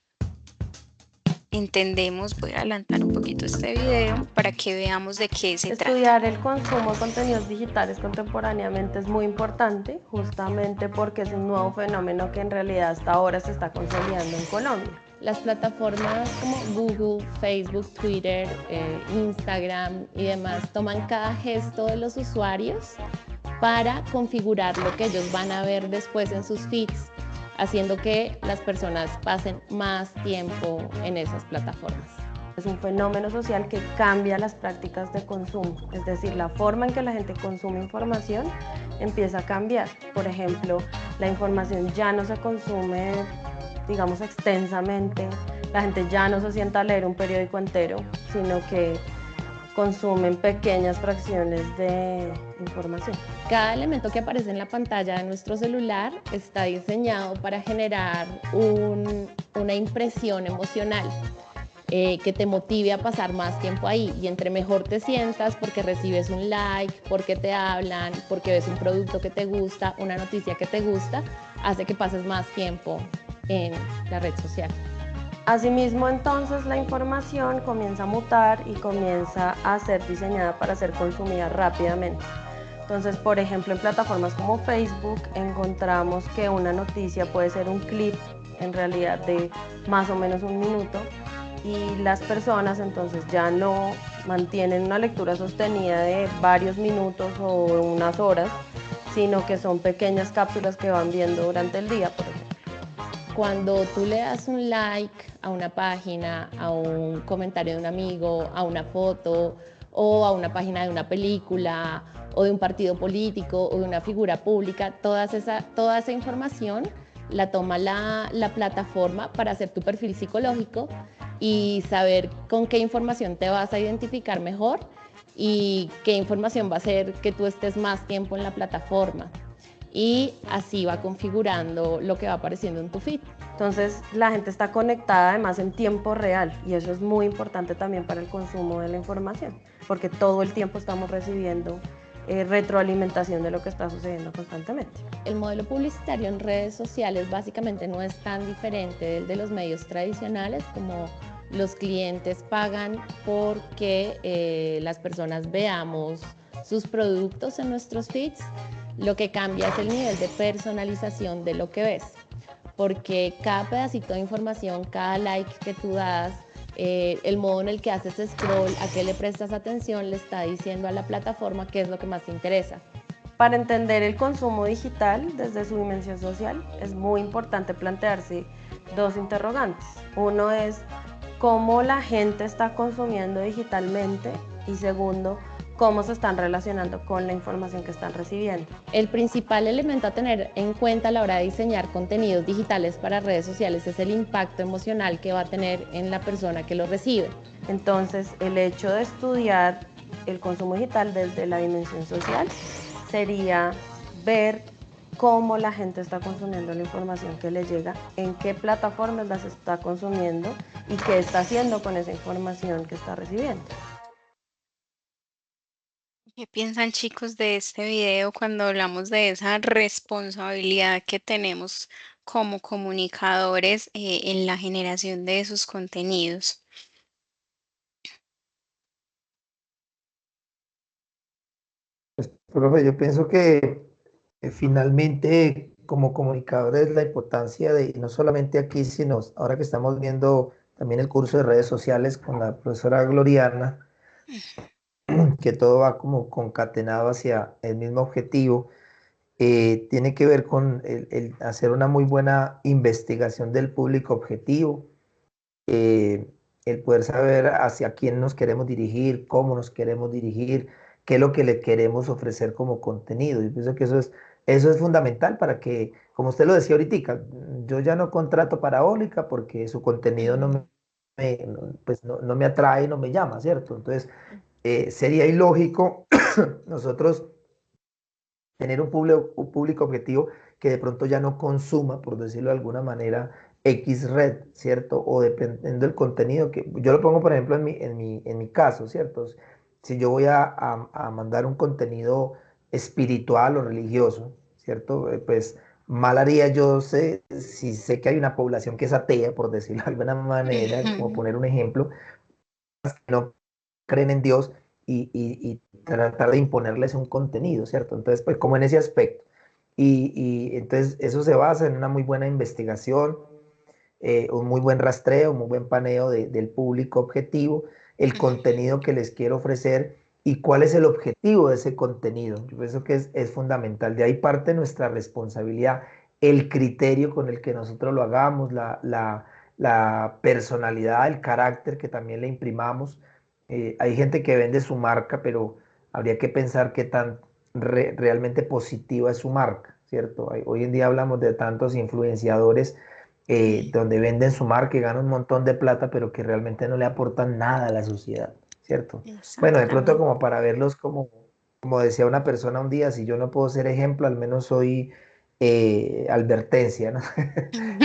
entendemos, voy a adelantar un poquito este video para que veamos de qué se trata. Estudiar el consumo de contenidos digitales contemporáneamente es muy importante, justamente porque es un nuevo fenómeno que en realidad hasta ahora se está consolidando en Colombia. Las plataformas como Google, Facebook, Twitter, Instagram y demás toman cada gesto de los usuarios para configurar lo que ellos van a ver después en sus feeds, haciendo que las personas pasen más tiempo en esas plataformas. Es un fenómeno social que cambia las prácticas de consumo, es decir, la forma en que la gente consume información empieza a cambiar. Por ejemplo, la información ya no se consume, digamos, extensamente, la gente ya no se sienta a leer un periódico entero, sino que consumen pequeñas fracciones de información. Cada elemento que aparece en la pantalla de nuestro celular está diseñado para generar una impresión emocional que te motive a pasar más tiempo ahí, y entre mejor te sientas porque recibes un like, porque te hablan, porque ves un producto que te gusta, una noticia que te gusta, hace que pases más tiempo en la red social. Asimismo, entonces, la información comienza a mutar y comienza a ser diseñada para ser consumida rápidamente. Entonces, por ejemplo, en plataformas como Facebook encontramos que una noticia puede ser un clip en realidad de más o menos un minuto, y las personas entonces ya no mantienen una lectura sostenida de varios minutos o unas horas, sino que son pequeñas cápsulas que van viendo durante el día, por ejemplo. Cuando tú le das un like a una página, a un comentario de un amigo, a una foto o a una página de una película o de un partido político o de una figura pública, toda esa información la toma la plataforma para hacer tu perfil psicológico y saber con qué información te vas a identificar mejor y qué información va a hacer que tú estés más tiempo en la plataforma. Y así va configurando lo que va apareciendo en tu feed. Entonces la gente está conectada además en tiempo real, y eso es muy importante también para el consumo de la información, porque todo el tiempo estamos recibiendo retroalimentación de lo que está sucediendo constantemente. El modelo publicitario en redes sociales básicamente no es tan diferente del de los medios tradicionales, como los clientes pagan porque las personas veamos sus productos en nuestros feeds. Lo que cambia es el nivel de personalización de lo que ves, porque cada pedacito de información, cada like que tú das, el modo en el que haces scroll, a qué le prestas atención, le está diciendo a la plataforma qué es lo que más te interesa. Para entender el consumo digital desde su dimensión social, es muy importante plantearse dos interrogantes. Uno es cómo la gente está consumiendo digitalmente, y segundo, cómo se están relacionando con la información que están recibiendo. El principal elemento a tener en cuenta a la hora de diseñar contenidos digitales para redes sociales es el impacto emocional que va a tener en la persona que lo recibe. Entonces, el hecho de estudiar el consumo digital desde la dimensión social sería ver cómo la gente está consumiendo la información que le llega, en qué plataformas las está consumiendo y qué está haciendo con esa información que está recibiendo. ¿Qué piensan, chicos, de este video cuando hablamos de esa responsabilidad que tenemos como comunicadores en la generación de esos contenidos? Profe, yo pienso que finalmente como comunicadores la importancia de, y no solamente aquí, sino ahora que estamos viendo también el curso de redes sociales con la profesora Gloriana, que todo va como concatenado hacia el mismo objetivo, tiene que ver con el hacer una muy buena investigación del público objetivo, eh, el poder saber hacia quién nos queremos dirigir, cómo nos queremos dirigir, qué es lo que le queremos ofrecer como contenido. Yo pienso que eso es fundamental para que, como usted lo decía ahorita, yo ya no contrato parabólica porque su contenido pues no me atrae, no me llama, ¿cierto? Entonces, sería ilógico nosotros tener un público objetivo que de pronto ya no consuma, por decirlo de alguna manera, X red, ¿cierto? O dependiendo del contenido que yo lo pongo, por ejemplo, en mi caso, ¿cierto? Si yo voy a mandar un contenido espiritual o religioso, ¿cierto? Pues mal haría yo si sé que hay una población que es atea, por decirlo de alguna manera, como Ujú. poner un ejemplo, no creen en Dios y tratar de imponerles un contenido, ¿cierto? Entonces, pues como en ese aspecto. Y entonces eso se basa en una muy buena investigación, un muy buen rastreo, un muy buen paneo del público objetivo, el contenido que les quiero ofrecer y cuál es el objetivo de ese contenido. Yo pienso que es fundamental. De ahí parte nuestra responsabilidad, el criterio con el que nosotros lo hagamos, la personalidad, el carácter que también le imprimamos. Hay gente que vende su marca, pero habría que pensar qué tan realmente positiva es su marca, ¿cierto? Hoy en día hablamos de tantos influenciadores donde venden su marca y ganan un montón de plata, pero que realmente no le aportan nada a la sociedad, ¿cierto? Bueno, de pronto Exactamente. como para verlos como decía una persona un día, si yo no puedo ser ejemplo, al menos soy advertencia, ¿no?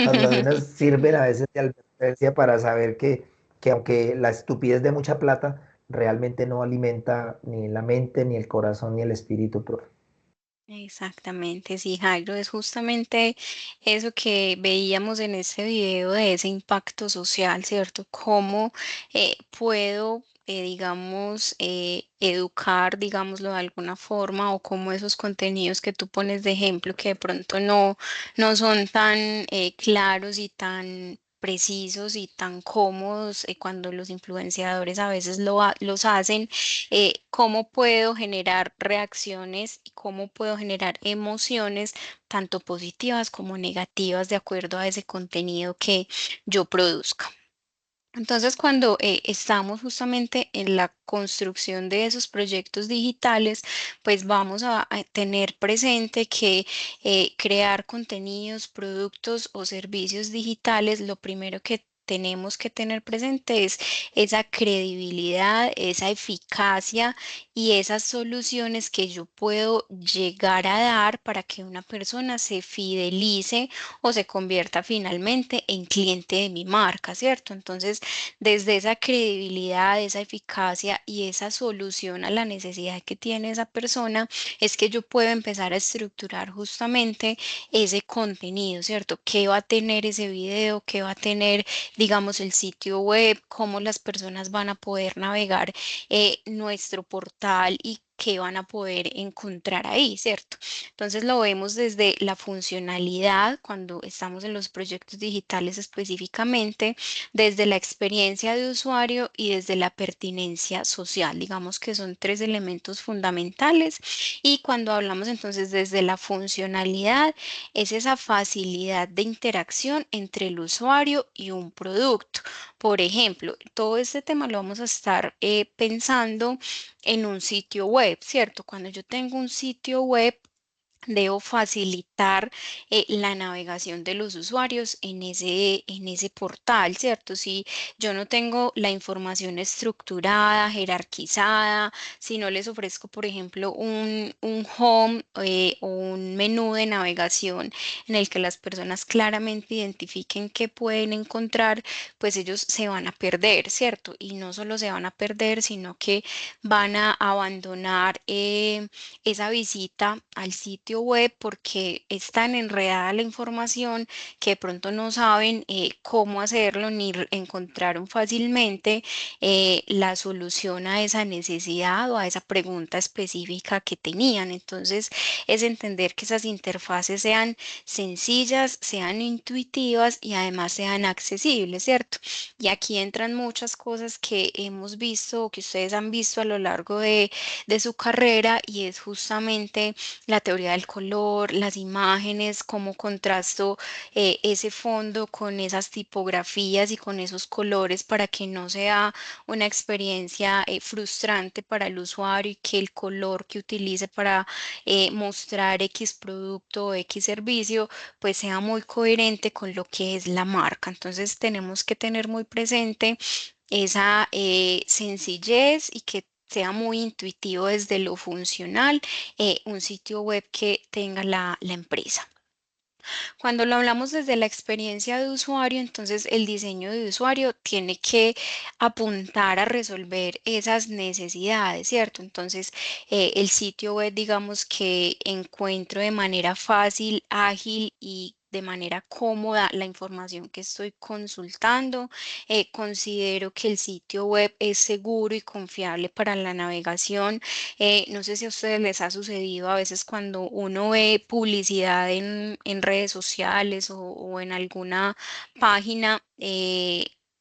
Al menos sirven a veces de advertencia para saber que aunque la estupidez de mucha plata realmente no alimenta ni la mente, ni el corazón, ni el espíritu, profe. Exactamente, sí, Jairo, es justamente eso que veíamos en ese video de ese impacto social, ¿cierto? Cómo puedo, digamos, educar, digámoslo de alguna forma, o cómo esos contenidos que tú pones de ejemplo, que de pronto no son tan claros y tan precisos y tan cómodos cuando los influenciadores a veces los hacen, cómo puedo generar reacciones y cómo puedo generar emociones tanto positivas como negativas de acuerdo a ese contenido que yo produzca. Entonces, cuando estamos justamente en la construcción de esos proyectos digitales, pues vamos a tener presente que crear contenidos, productos o servicios digitales, lo primero que tenemos que tener presente es esa credibilidad, esa eficacia y esas soluciones que yo puedo llegar a dar para que una persona se fidelice o se convierta finalmente en cliente de mi marca, ¿cierto? Entonces, desde esa credibilidad, esa eficacia y esa solución a la necesidad que tiene esa persona, es que yo puedo empezar a estructurar justamente ese contenido, ¿cierto? ¿Qué va a tener ese video? ¿Qué va a tener, digamos, el sitio web? ¿Cómo las personas van a poder navegar nuestro portal y qué van a poder encontrar ahí, ¿cierto? Entonces lo vemos desde la funcionalidad cuando estamos en los proyectos digitales específicamente, desde la experiencia de usuario y desde la pertinencia social. Digamos que son tres elementos fundamentales. Y cuando hablamos entonces desde la funcionalidad, es esa facilidad de interacción entre el usuario y un producto. Por ejemplo, todo este tema lo vamos a estar pensando en un sitio web, ¿cierto? Cuando yo tengo un sitio web, debo facilitar la navegación de los usuarios en ese portal, ¿cierto? Si yo no tengo la información estructurada, jerarquizada, si no les ofrezco, por ejemplo, un home o un menú de navegación en el que las personas claramente identifiquen qué pueden encontrar, pues ellos se van a perder, ¿cierto? Y no solo se van a perder, sino que van a abandonar esa visita al sitio web porque es tan enredada la información que de pronto no saben cómo hacerlo ni encontraron fácilmente la solución a esa necesidad o a esa pregunta específica que tenían. Entonces, es entender que esas interfaces sean sencillas, sean intuitivas y además sean accesibles, ¿cierto? Y aquí entran muchas cosas que hemos visto o que ustedes han visto a lo largo de su carrera y es justamente la teoría del color, las imágenes, cómo contrasto ese fondo con esas tipografías y con esos colores para que no sea una experiencia frustrante para el usuario y que el color que utilice para mostrar X producto o X servicio pues sea muy coherente con lo que es la marca. Entonces tenemos que tener muy presente esa sencillez y que sea muy intuitivo desde lo funcional, un sitio web que tenga la empresa. Cuando lo hablamos desde la experiencia de usuario, entonces el diseño de usuario tiene que apuntar a resolver esas necesidades, ¿cierto? Entonces, el sitio web, digamos que encuentro de manera fácil, ágil y de manera cómoda la información que estoy consultando. Considero que el sitio web es seguro y confiable para la navegación. No sé si a ustedes les ha sucedido a veces cuando uno ve publicidad en redes sociales o en alguna página,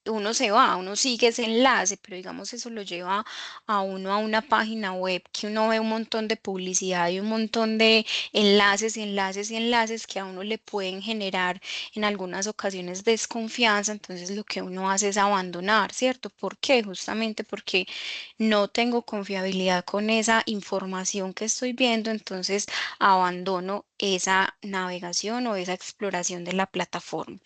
uno se va, uno sigue ese enlace, pero digamos eso lo lleva a uno a una página web que uno ve un montón de publicidad y un montón de enlaces y enlaces y enlaces que a uno le pueden generar en algunas ocasiones desconfianza, entonces lo que uno hace es abandonar, ¿cierto? ¿Por qué? Justamente porque no tengo confiabilidad con esa información que estoy viendo, entonces abandono esa navegación o esa exploración de la plataforma.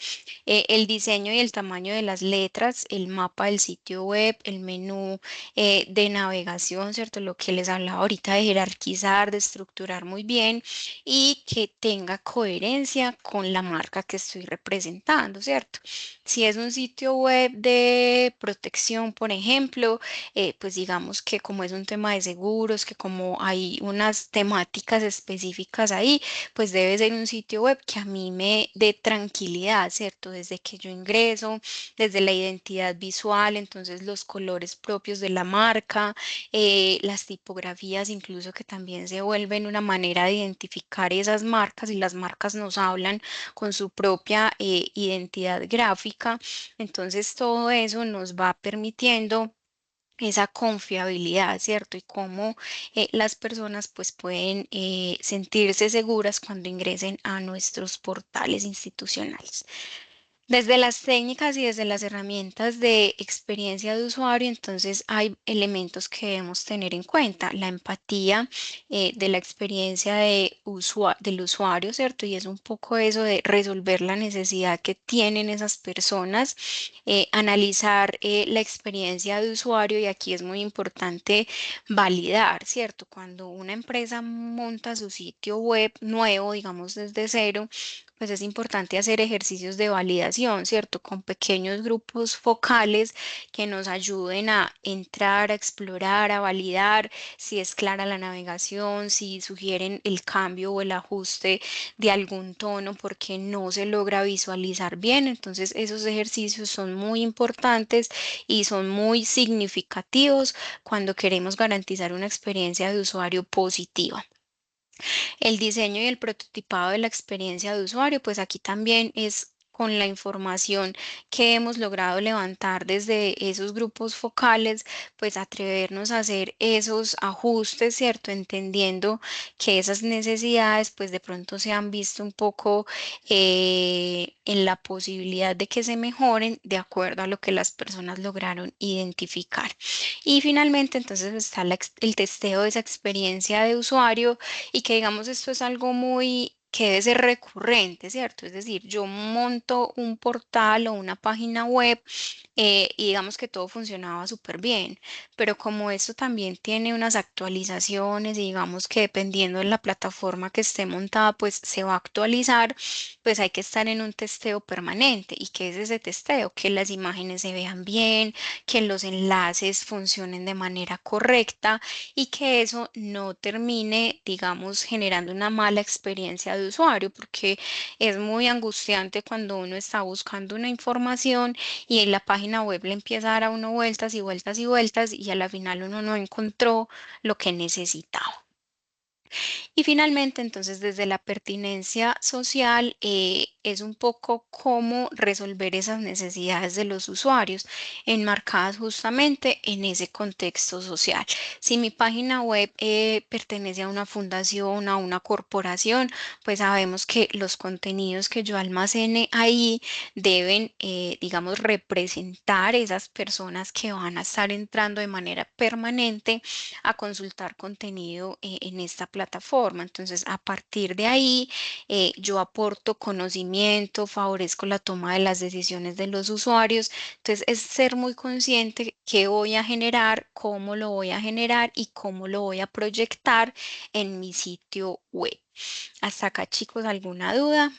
El diseño y el tamaño de las letras, el mapa del sitio web, el menú de navegación, ¿cierto? Lo que les hablaba ahorita de jerarquizar, de estructurar muy bien y que tenga coherencia con la marca que estoy representando, ¿cierto? Si es un sitio web de protección, por ejemplo, pues digamos que como es un tema de seguros, que como hay unas temáticas específicas ahí, pues debe ser un sitio web que a mí me dé tranquilidad, ¿cierto? Desde que yo ingreso, desde la identidad visual, entonces los colores propios de la marca, las tipografías incluso que también se vuelven una manera de identificar esas marcas y las marcas nos hablan con su propia identidad gráfica. Entonces todo eso nos va permitiendo esa confiabilidad, ¿cierto? Y cómo las personas pues pueden sentirse seguras cuando ingresen a nuestros portales institucionales. Desde las técnicas y desde las herramientas de experiencia de usuario, entonces hay elementos que debemos tener en cuenta. La empatía de la experiencia del usuario, ¿cierto? Y es un poco eso de resolver la necesidad que tienen esas personas, analizar la experiencia de usuario y aquí es muy importante validar, ¿cierto? Cuando una empresa monta su sitio web nuevo, digamos desde cero, pues es importante hacer ejercicios de validación, ¿cierto? Con pequeños grupos focales que nos ayuden a entrar, a explorar, a validar si es clara la navegación, si sugieren el cambio o el ajuste de algún tono porque no se logra visualizar bien. Entonces, esos ejercicios son muy importantes y son muy significativos cuando queremos garantizar una experiencia de usuario positiva. El diseño y el prototipado de la experiencia de usuario, pues aquí también es con la información que hemos logrado levantar desde esos grupos focales, pues atrevernos a hacer esos ajustes, ¿cierto? Entendiendo que esas necesidades pues de pronto se han visto un poco en la posibilidad de que se mejoren de acuerdo a lo que las personas lograron identificar. Y finalmente entonces está el testeo de esa experiencia de usuario y que digamos esto es algo muy que debe ser recurrente, ¿cierto? Es decir, yo monto un portal o una página web y digamos que todo funcionaba súper bien, pero como esto también tiene unas actualizaciones y digamos que dependiendo de la plataforma que esté montada, pues se va a actualizar, pues hay que estar en un testeo permanente. ¿Y qué es ese testeo? Que las imágenes se vean bien, que los enlaces funcionen de manera correcta y que eso no termine, digamos, generando una mala experiencia de usuario, porque es muy angustiante cuando uno está buscando una información y en la página web le empieza a dar a uno vueltas y vueltas y vueltas y a la final uno no encontró lo que necesitaba. Y finalmente, entonces, desde la pertinencia social, es un poco cómo resolver esas necesidades de los usuarios, enmarcadas justamente en ese contexto social. Si mi página web pertenece a una fundación, a una corporación, pues sabemos que los contenidos que yo almacene ahí deben, digamos, representar esas personas que van a estar entrando de manera permanente a consultar contenido en esta plataforma. Entonces, a partir de ahí, yo aporto conocimiento, favorezco la toma de las decisiones de los usuarios. Entonces, es ser muy consciente qué voy a generar, cómo lo voy a generar y cómo lo voy a proyectar en mi sitio web. Hasta acá, chicos, ¿alguna duda?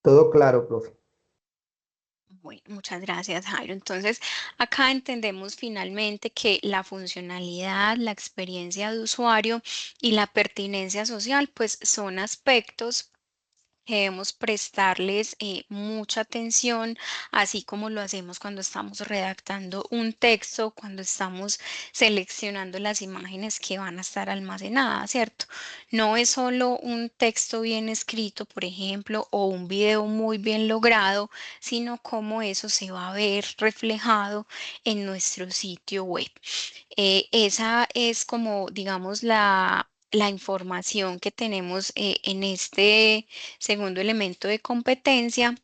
Todo claro, profe. Bueno, muchas gracias, Jairo. Entonces, acá entendemos finalmente que la funcionalidad, la experiencia de usuario y la pertinencia social, pues son aspectos que debemos prestarles mucha atención, así como lo hacemos cuando estamos redactando un texto, cuando estamos seleccionando las imágenes que van a estar almacenadas, ¿cierto? No es solo un texto bien escrito, por ejemplo, o un video muy bien logrado, sino cómo eso se va a ver reflejado en nuestro sitio web. Esa es como, digamos, la información que tenemos en este segundo elemento de competencia.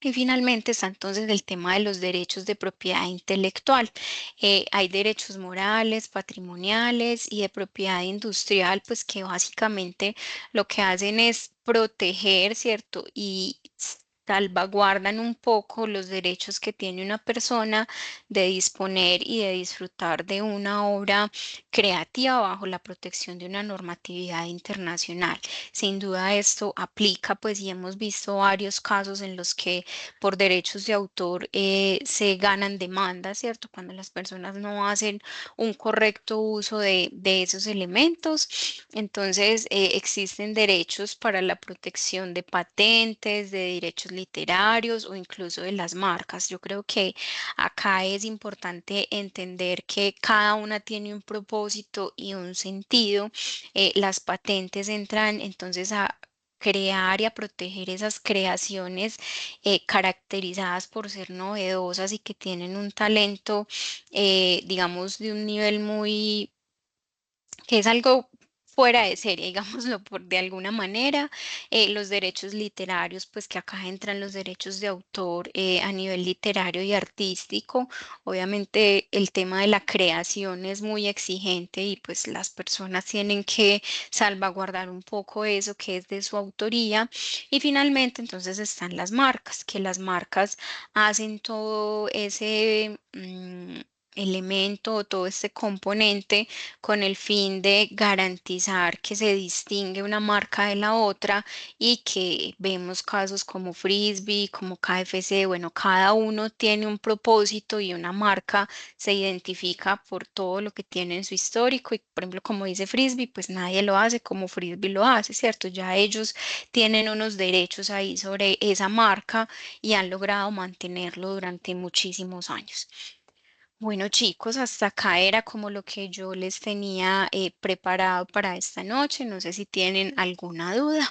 Y finalmente está entonces el tema de los derechos de propiedad intelectual. Hay derechos morales, patrimoniales y de propiedad industrial, pues que básicamente lo que hacen es proteger, ¿cierto? Y salvaguardan un poco los derechos que tiene una persona de disponer y de disfrutar de una obra creativa bajo la protección de una normatividad internacional. Sin duda esto aplica, pues, y hemos visto varios casos en los que por derechos de autor se ganan demandas, ¿cierto? Cuando las personas no hacen un correcto uso de esos elementos. Entonces, existen derechos para la protección de patentes, de derechos literarios o incluso de las marcas. Yo creo que acá es importante entender que cada una tiene un propósito y un sentido. Las patentes entran entonces a crear y a proteger esas creaciones caracterizadas por ser novedosas y que tienen un talento, digamos, de un nivel muy que es algo fuera de serie, digámoslo de alguna manera. Los derechos literarios, pues que acá entran los derechos de autor a nivel literario y artístico. Obviamente el tema de la creación es muy exigente y pues las personas tienen que salvaguardar un poco eso que es de su autoría. Y finalmente entonces están las marcas, que las marcas hacen todo ese elemento o todo este componente con el fin de garantizar que se distingue una marca de la otra y que vemos casos como Frisbee, como KFC, bueno, cada uno tiene un propósito y una marca se identifica por todo lo que tiene en su histórico y, por ejemplo, como dice Frisbee, pues nadie lo hace como Frisbee lo hace, ¿cierto? Ya ellos tienen unos derechos ahí sobre esa marca y han logrado mantenerlo durante muchísimos años. Bueno, chicos, hasta acá era como lo que yo les tenía preparado para esta noche. No sé si tienen alguna duda.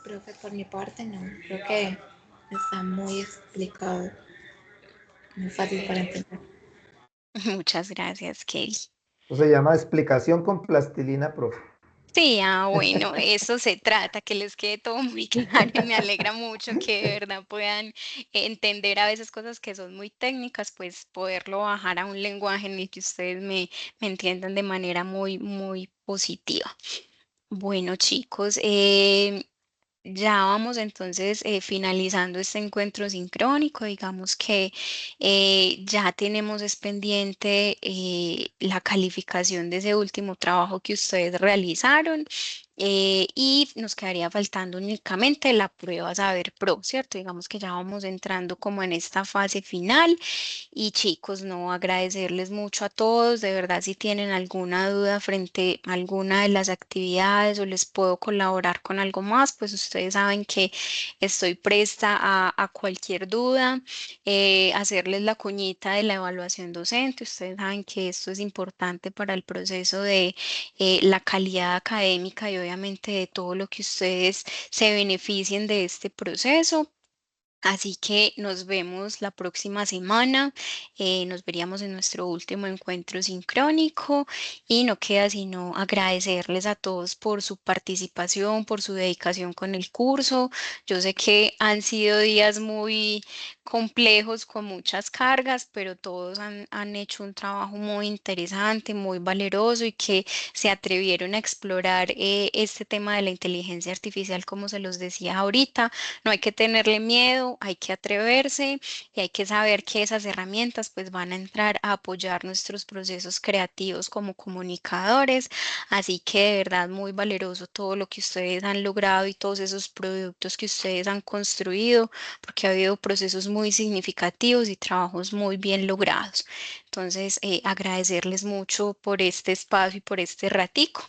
Profe, por mi parte no, creo que está muy explicado, muy fácil para entender. Muchas gracias, Kelly. Eso se llama explicación con plastilina, profe. Sí, bueno, eso se trata, que les quede todo muy claro y me alegra mucho que de verdad puedan entender a veces cosas que son muy técnicas, pues poderlo bajar a un lenguaje en el que ustedes me entiendan de manera muy, muy positiva. Bueno, chicos, ya vamos entonces finalizando este encuentro sincrónico. Digamos que ya tenemos es pendiente la calificación de ese último trabajo que ustedes realizaron y nos quedaría faltando únicamente la prueba Saber Pro, ¿cierto? Digamos que ya vamos entrando como en esta fase final. Y chicos, no agradecerles mucho a todos. De verdad, si tienen alguna duda frente a alguna de las actividades o les puedo colaborar con algo más, pues ustedes saben que estoy presta a cualquier duda. Hacerles la cuñita de la evaluación docente. Ustedes saben que esto es importante para el proceso de la calidad académica y obviamente de todo lo que ustedes se beneficien de este proceso. Así que nos vemos la próxima semana. Nos veríamos en nuestro último encuentro sincrónico y no queda sino agradecerles a todos por su participación, por su dedicación con el curso. Yo sé que han sido días muy complejos con muchas cargas, pero todos han hecho un trabajo muy interesante, muy valeroso y que se atrevieron a explorar este tema de la inteligencia artificial, como se los decía ahorita. No hay que tenerle miedo, hay que atreverse y hay que saber que esas herramientas pues van a entrar a apoyar nuestros procesos creativos como comunicadores. Así que de verdad muy valeroso todo lo que ustedes han logrado y todos esos productos que ustedes han construido, porque ha habido procesos muy significativos y trabajos muy bien logrados. Entonces, agradecerles mucho por este espacio y por este ratico.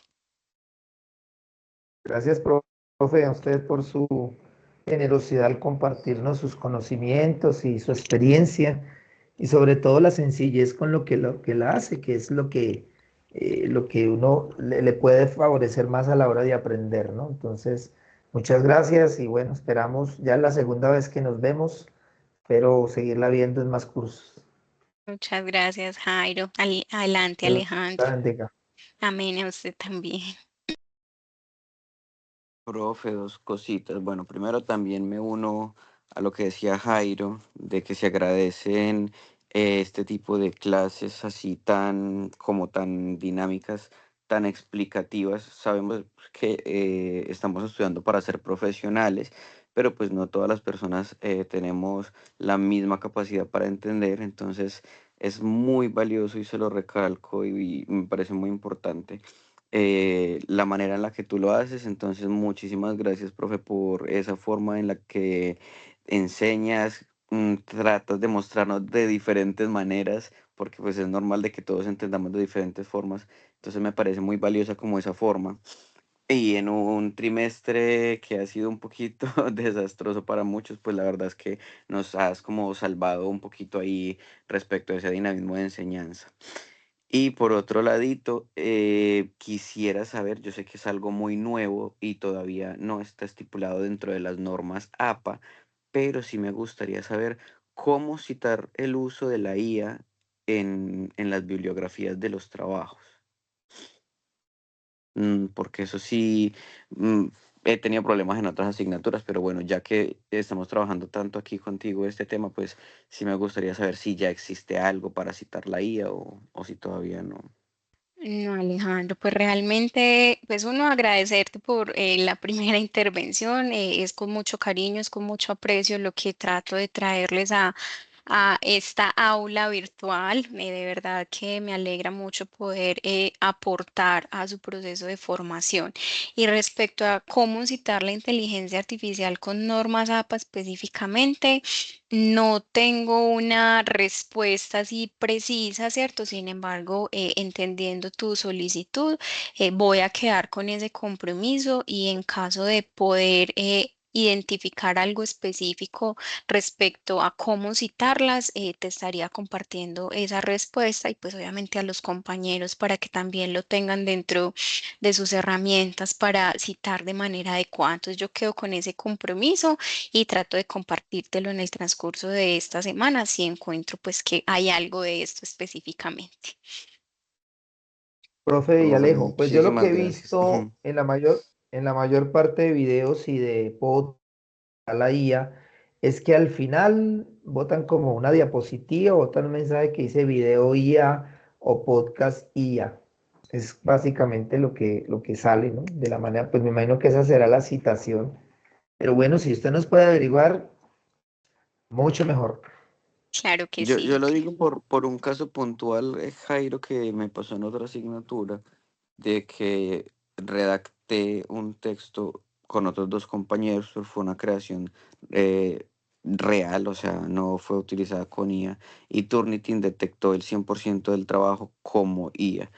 Gracias, profe, a usted por su generosidad al compartirnos sus conocimientos y su experiencia y sobre todo la sencillez con lo que la hace, que es lo que uno le puede favorecer más a la hora de aprender, ¿no? Entonces, muchas gracias y bueno, esperamos ya la segunda vez que nos vemos, pero seguirla viendo en más cursos. Muchas gracias, Jairo. Adelante, Dios Alejandro. la bendiga. Amén a usted también. Profe, dos cositas. Bueno, primero también me uno a lo que decía Jairo, de que se agradecen este tipo de clases así tan, como tan dinámicas, tan explicativas. Sabemos que estamos estudiando para ser profesionales, pero pues no todas las personas tenemos la misma capacidad para entender, entonces es muy valioso y se lo recalco y me parece muy importante la manera en la que tú lo haces. Entonces, muchísimas gracias, profe, por esa forma en la que enseñas, tratas de mostrarnos de diferentes maneras, porque pues es normal de que todos entendamos de diferentes formas. Entonces, me parece muy valiosa como esa forma. Y en un trimestre que ha sido un poquito desastroso para muchos, pues la verdad es que nos has como salvado un poquito ahí respecto a ese dinamismo de enseñanza. Y por otro ladito, quisiera saber, yo sé que es algo muy nuevo y todavía no está estipulado dentro de las normas APA, pero sí me gustaría saber cómo citar el uso de la IA en las bibliografías de los trabajos. Porque eso sí, mm, he tenido problemas en otras asignaturas, pero bueno, ya que estamos trabajando tanto aquí contigo este tema, pues sí me gustaría saber si ya existe algo para citar la IA o si todavía no. No, Alejandro, pues realmente, pues uno agradecerte por la primera intervención. Es con mucho cariño, es con mucho aprecio lo que trato de traerles a esta aula virtual. De verdad que me alegra mucho poder aportar a su proceso de formación. Y respecto a cómo citar la inteligencia artificial con normas APA específicamente, no tengo una respuesta así precisa, ¿cierto? Sin embargo, entendiendo tu solicitud, voy a quedar con ese compromiso y en caso de poder identificar algo específico respecto a cómo citarlas, te estaría compartiendo esa respuesta y pues obviamente a los compañeros para que también lo tengan dentro de sus herramientas para citar de manera adecuada. Entonces yo quedo con ese compromiso y trato de compartírtelo en el transcurso de esta semana si encuentro pues que hay algo de esto específicamente. Profe y Profe, Alejo, pues yo lo que muchísimas he gracias. visto en la mayor parte de videos y de podcast a la IA es que al final botan como una diapositiva, botan un mensaje que dice video IA o podcast IA. Es básicamente lo que sale, ¿no? De la manera, pues me imagino que esa será la citación. Pero bueno, si usted nos puede averiguar, mucho mejor. Claro que Yo sí. lo digo por un caso puntual, Jairo, que me pasó en otra asignatura, de que redacté un texto con otros dos compañeros, pero fue una creación real, o sea, no fue utilizada con IA, y Turnitin detectó el 100% del trabajo como IA.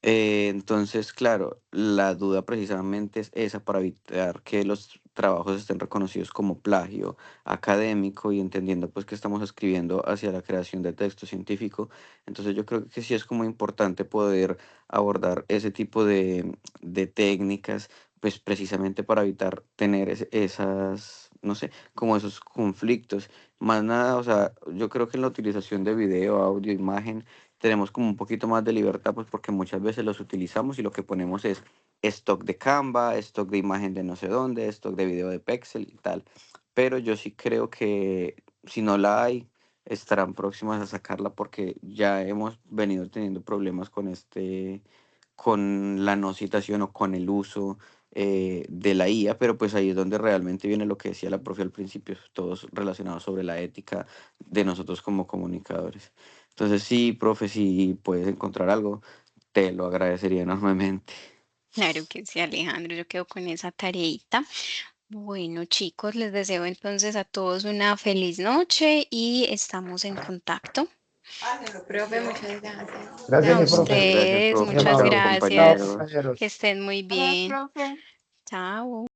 Entonces, claro, la duda precisamente es esa para evitar que los trabajos estén reconocidos como plagio académico y entendiendo pues que estamos escribiendo hacia la creación de texto científico. Entonces yo creo que sí es como importante poder abordar ese tipo de técnicas, pues precisamente para evitar tener esas, no sé, como esos conflictos. Más nada, o sea, yo creo que en la utilización de video, audio, imagen, tenemos como un poquito más de libertad, pues porque muchas veces los utilizamos y lo que ponemos es stock de Canva, stock de imagen de no sé dónde, stock de video de Pexel y tal. Pero yo sí creo que si no la hay, estarán próximas a sacarla porque ya hemos venido teniendo problemas con con la no citación o con el uso de la IA, pero pues ahí es donde realmente viene lo que decía la profe al principio, todos relacionados sobre la ética de nosotros como comunicadores. Entonces sí, profe, si puedes encontrar algo, te lo agradecería enormemente. Claro que sí, Alejandro, yo quedo con esa tareita. Bueno, chicos, les deseo entonces a todos una feliz noche y estamos en contacto. Profe, muchas gracias. Gracias, A mi profe. Muchas gracias, ustedes, Muy profe. muchas amable. Chao, Chao, gracias. compañeros. Que compañeros. estén muy Gracias, bien. profe. Chao.